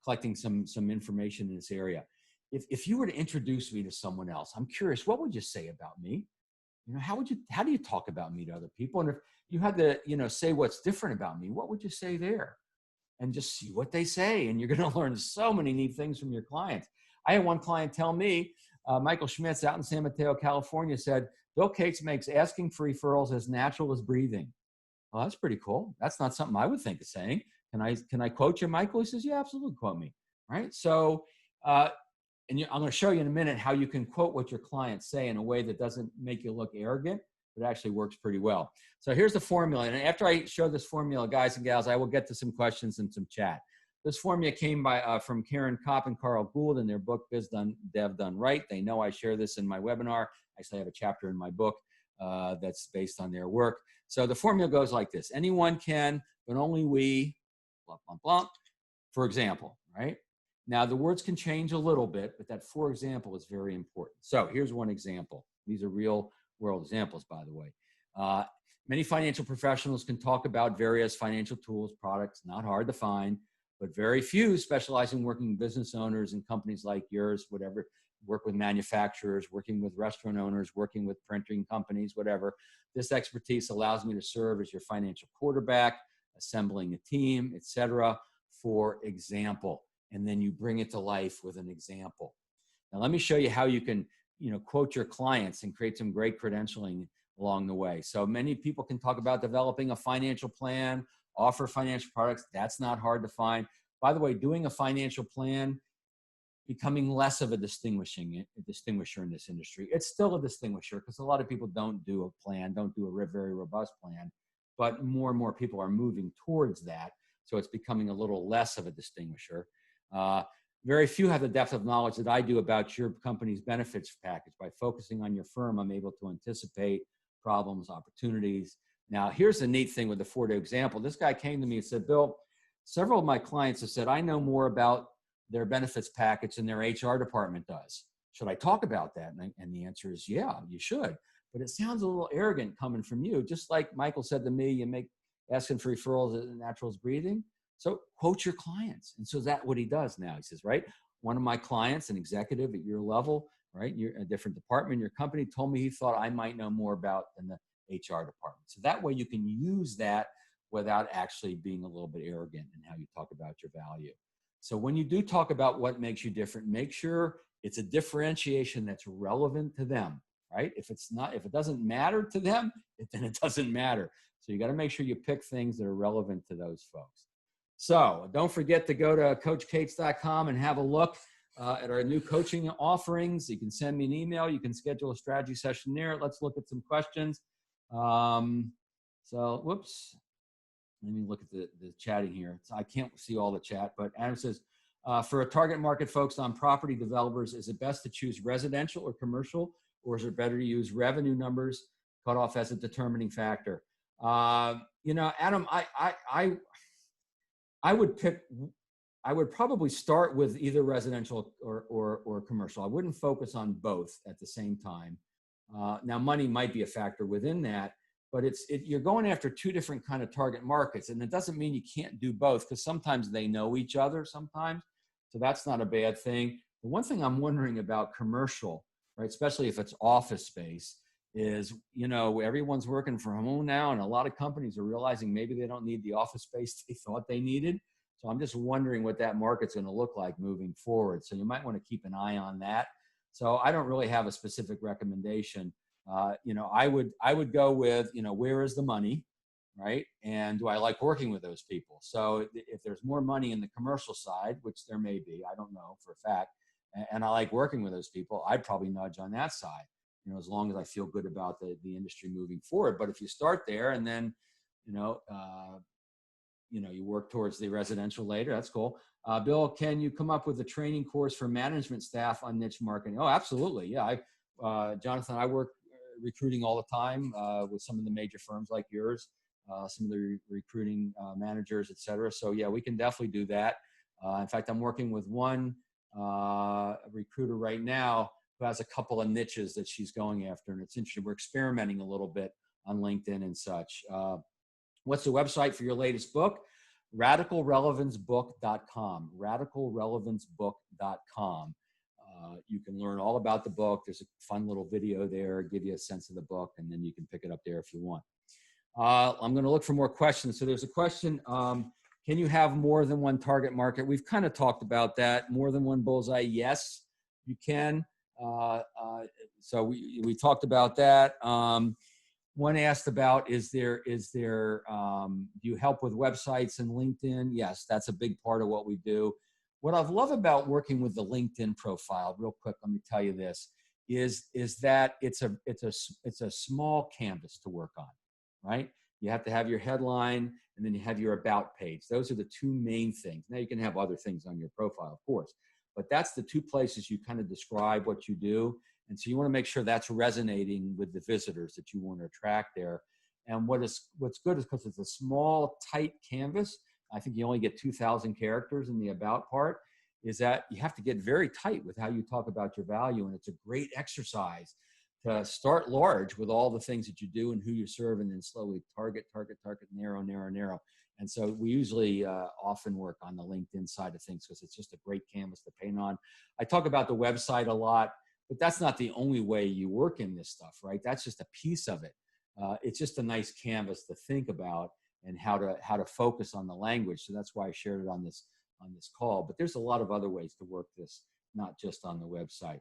Speaker 1: collecting some information in this area. If you were to introduce me to someone else, I'm curious, what would you say about me? You know, how do you talk about me to other people? And if you had to, you know, say what's different about me, what would you say there? and just see what they say. And you're going to learn so many neat things from your clients. I had one client tell me, Michael Schmitz out in San Mateo, California, said, Bill Cates makes asking for referrals as natural as breathing. Well, that's pretty cool. That's not something I would think of saying. Can I quote you, Michael? He says, yeah, absolutely, quote me. Right? So, I'm going to show you in a minute how you can quote what your clients say in a way that doesn't make you look arrogant, but actually works pretty well. So here's the formula. And after I show this formula, guys and gals, I will get to some questions and some chat. This formula came from Karen Kopp and Carl Gould in their book, Biz Done, Dev Done Right. They know I share this in my webinar. Actually, I have a chapter in my book that's based on their work. So the formula goes like this. Anyone can, but only we, blah, blah, blah, for example, right? Now, the words can change a little bit, but that for example is very important. So here's one example. These are real world examples, by the way. Many financial professionals can talk about various financial tools, products, not hard to find, but very few specialize in working with business owners and companies like yours, whatever, work with manufacturers, working with restaurant owners, working with printing companies, whatever. This expertise allows me to serve as your financial quarterback, assembling a team, etc. For example, and then you bring it to life with an example. Now, let me show you how you can, quote your clients and create some great credentialing along the way. So many people can talk about developing a financial plan, offer financial products. That's not hard to find. By the way, doing a financial plan, becoming less of a distinguisher in this industry. It's still a distinguisher because a lot of people don't do a plan, don't do a very robust plan, but more and more people are moving towards that. So it's becoming a little less of a distinguisher. Very few have the depth of knowledge that I do about your company's benefits package. By focusing on your firm, I'm able to anticipate problems, opportunities. Now, here's the neat thing with the 4-day example. This guy came to me and said, Bill, several of my clients have said, I know more about their benefits package than their HR department does. Should I talk about that? And the answer is, yeah, you should. But it sounds a little arrogant coming from you. Just like Michael said to me, you make asking for referrals as natural as breathing. So quote your clients. And so that's what he does now. He says, right, one of my clients, an executive at your level, right, you're a different department in your company, told me he thought I might know more about than the HR department. So that way you can use that without actually being a little bit arrogant in how you talk about your value. So when you do talk about what makes you different, make sure it's a differentiation that's relevant to them, right? If it doesn't matter to them, then it doesn't matter. So you got to make sure you pick things that are relevant to those folks. So don't forget to go to CoachCates.com and have a look at our new coaching offerings. You can send me an email. You can schedule a strategy session there. Let's look at some questions. Whoops. Let me look at the chatting here. So I can't see all the chat, but Adam says, for a target market focused on property developers, is it best to choose residential or commercial, or is it better to use revenue numbers cut off as a determining factor? Adam, I would probably start with either residential or commercial. I wouldn't focus on both at the same time. Now, money might be a factor within that, but you're going after two different kind of target markets, and it doesn't mean you can't do both because sometimes they know each other sometimes, so that's not a bad thing. The one thing I'm wondering about commercial, right, especially if it's office space, is, everyone's working from home now, and a lot of companies are realizing maybe they don't need the office space they thought they needed. So I'm just wondering what that market's going to look like moving forward. So you might want to keep an eye on that. So I don't really have a specific recommendation. I would go with, where is the money, right? And do I like working with those people? So if there's more money in the commercial side, which there may be, I don't know for a fact, and I like working with those people, I'd probably nudge on that side, as long as I feel good about the industry moving forward. But if you start there and then, you work towards the residential later, that's cool. Bill, can you come up with a training course for management staff on niche marketing? Oh, absolutely. Yeah. Jonathan, I work recruiting all the time with some of the major firms like yours, some of the recruiting managers, et cetera. So yeah, we can definitely do that. In fact, I'm working with one recruiter right now who has a couple of niches that she's going after. And it's interesting. We're experimenting a little bit on LinkedIn and such. What's the website for your latest book? RadicalRelevanceBook.com. RadicalRelevanceBook.com. You can learn all about the book. There's a fun little video there, give you a sense of the book, and then you can pick it up there if you want. I'm going to look for more questions. So there's a question Can you have more than one target market? We've kind of talked about that. More than one bullseye, yes, you can. So we talked about that. One asked about, do you help with websites and LinkedIn? Yes, that's a big part of what we do. What I love about working with the LinkedIn profile, real quick, let me tell you this, is that it's a small canvas to work on, right? You have to have your headline and then you have your about page. Those are the two main things. Now you can have other things on your profile, of course, but that's the two places you kind of describe what you do. And so you want to make sure that's resonating with the visitors that you want to attract there. And what's good is because it's a small, tight canvas, I think you only get 2,000 characters in the about part, is that you have to get very tight with how you talk about your value. And it's a great exercise to start large with all the things that you do and who you serve, and then slowly target, narrow. And so we usually often work on the LinkedIn side of things because it's just a great canvas to paint on. I talk about the website a lot, but that's not the only way you work in this stuff, right? That's just a piece of it. It's just a nice canvas to think about and how to focus on the language. So that's why I shared it on this call. But there's a lot of other ways to work this, not just on the website.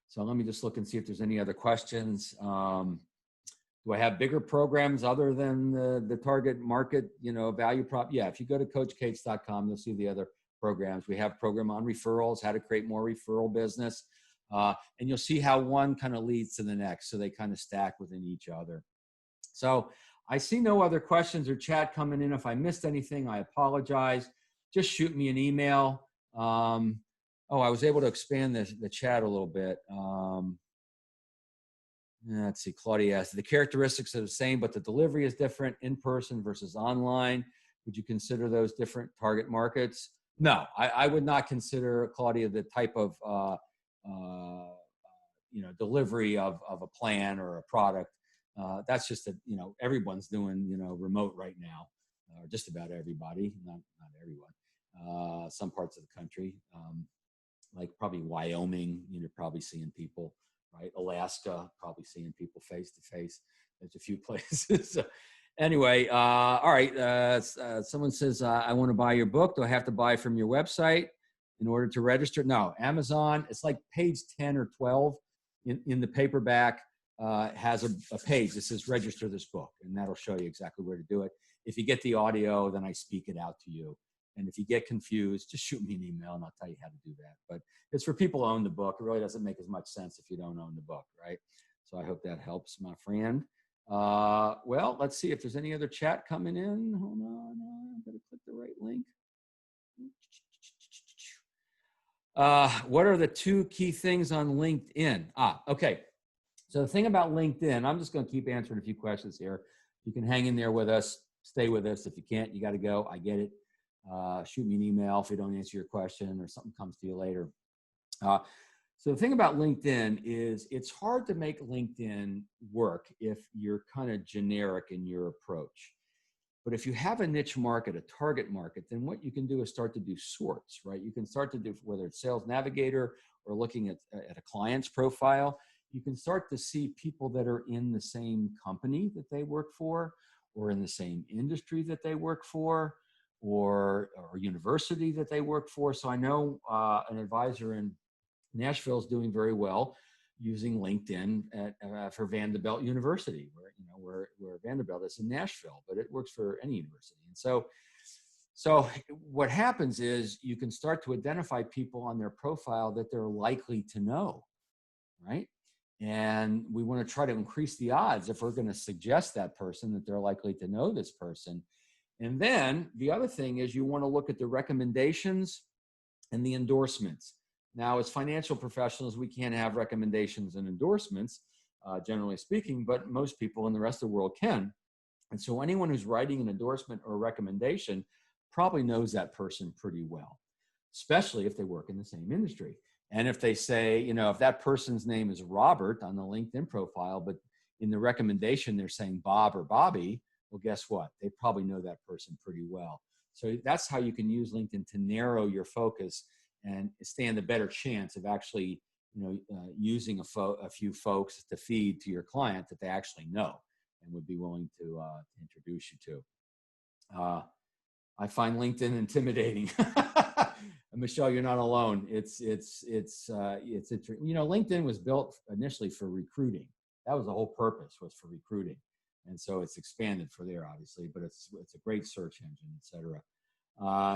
Speaker 1: So let me just look and see if there's any other questions. Do I have bigger programs other than the target market, value prop? Yeah, if you go to coachcates.com, you'll see the other programs. We have a program on referrals, how to create more referral business. And you'll see how one kind of leads to the next. So they kind of stack within each other. So I see no other questions or chat coming in. If I missed anything, I apologize. Just shoot me an email. I was able to expand the chat a little bit. Let's see, Claudia asked, the characteristics are the same, but the delivery is different in person versus online. Would you consider those different target markets? No, I would not consider, Claudia, the type of delivery of a plan or a product. That's just everyone's doing remote right now, or just about everybody, not everyone. Some parts of the country, like probably Wyoming, you're probably seeing people, right? Alaska, probably seeing people face to face. There's a few places. Anyway, all right. Someone says, I want to buy your book. Do I have to buy from your website in order to register? No, Amazon, it's like page 10 or 12 in the paperback has a page that says register this book, and that'll show you exactly where to do it. If you get the audio, then I speak it out to you. And if you get confused, just shoot me an email and I'll tell you how to do that. But it's for people who own the book. It really doesn't make as much sense if you don't own the book, right? So I hope that helps, my friend. Well, let's see if there's any other chat coming in. Hold on, I'm gonna click the right link. What are the two key things on LinkedIn? Okay. So the thing about LinkedIn, I'm just gonna keep answering a few questions here. You can hang in there with us, stay with us. If you can't, you gotta go, I get it. Shoot me an email if we don't answer your question or something comes to you later. So the thing about LinkedIn is it's hard to make LinkedIn work if you're kind of generic in your approach. But if you have a niche market, a target market, then what you can do is start to do sorts, right? You can start to do, whether it's Sales Navigator or looking at a client's profile, you can start to see people that are in the same company that they work for, or in the same industry that they work for, or university that they work for. So I know an advisor in Nashville is doing very well using LinkedIn for Vanderbilt University, where Vanderbilt is in Nashville, but it works for any university. And so what happens is you can start to identify people on their profile that they're likely to know, right? And we want to try to increase the odds if we're going to suggest that person that they're likely to know this person. And then the other thing is you want to look at the recommendations and the endorsements. Now, as financial professionals, we can't have recommendations and endorsements, generally speaking, but most people in the rest of the world can. And so anyone who's writing an endorsement or a recommendation probably knows that person pretty well, especially if they work in the same industry. And if they say, if that person's name is Robert on the LinkedIn profile, but in the recommendation they're saying Bob or Bobby, well, guess what? They probably know that person pretty well. So that's how you can use LinkedIn to narrow your focus and stand a better chance of actually, using a few folks to feed to your client that they actually know and would be willing to introduce you to. I find LinkedIn intimidating. Michelle, you're not alone. LinkedIn was built initially for recruiting. That was the whole purpose, was for recruiting. And so it's expanded for there, obviously, but it's a great search engine, et cetera.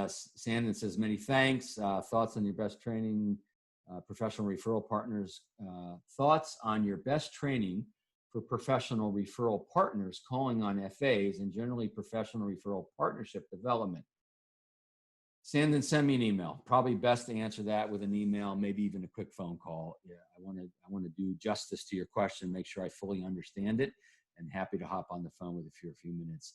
Speaker 1: Sandon says, many thanks. Thoughts on your best training, professional referral partners. Thoughts on your best training for professional referral partners calling on FAs and generally professional referral partnership development. Sandon, send me an email. Probably best to answer that with an email, maybe even a quick phone call. Yeah, I want to do justice to your question, make sure I fully understand it, and happy to hop on the phone with you for a few minutes.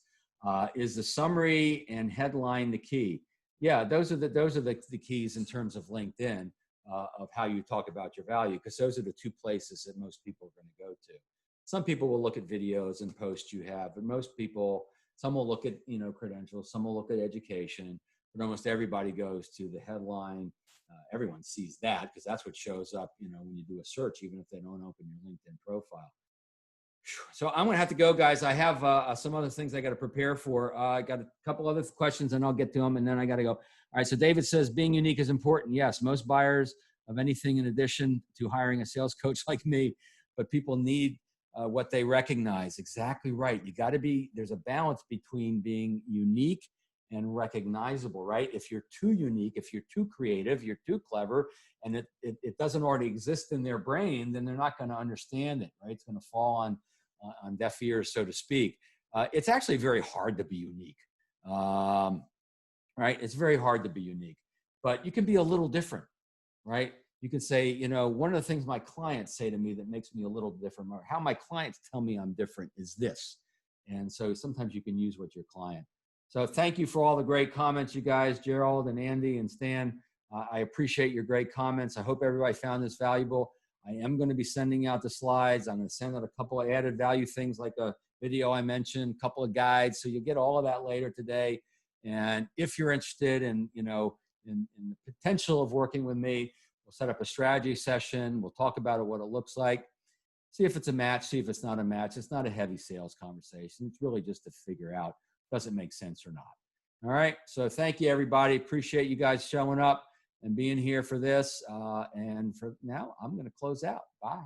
Speaker 1: Is the summary and headline the key? Yeah, those are the keys in terms of LinkedIn, of how you talk about your value, because those are the two places that most people are going to go to. Some people will look at videos and posts you have, but most people, some will look at, credentials, some will look at education, but almost everybody goes to the headline. Everyone sees that because that's what shows up, when you do a search, even if they don't open your LinkedIn profile. So I'm going to have to go, guys. I have some other things I got to prepare for. I got a couple other questions and I'll get to them, and then I got to go. All right. So David says, being unique is important. Yes. Most buyers of anything in addition to hiring a sales coach like me, but people need what they recognize. Exactly right. You got to there's a balance between being unique and recognizable, right? If you're too unique, if you're too creative, you're too clever, and it doesn't already exist in their brain, then they're not going to understand it, right? It's going to fall on deaf ears, so to speak. It's actually very hard to be unique, right? It's very hard to be unique, but you can be a little different, right? You can say, one of the things my clients say to me that makes me a little different, or how my clients tell me I'm different, is this. And so sometimes you can use what your client. So thank you for all the great comments, you guys, Gerald and Andy and Stan. I appreciate your great comments. I hope everybody found this valuable. I am going to be sending out the slides. I'm going to send out a couple of added value things like a video I mentioned, a couple of guides. So you'll get all of that later today. And if you're interested in, in the potential of working with me, we'll set up a strategy session. We'll talk about it, what it looks like. See if it's a match, see if it's not a match. It's not a heavy sales conversation. It's really just to figure out, does it make sense or not? All right. So thank you, everybody. Appreciate you guys showing up and being here for this. And for now, I'm going to close out. Bye.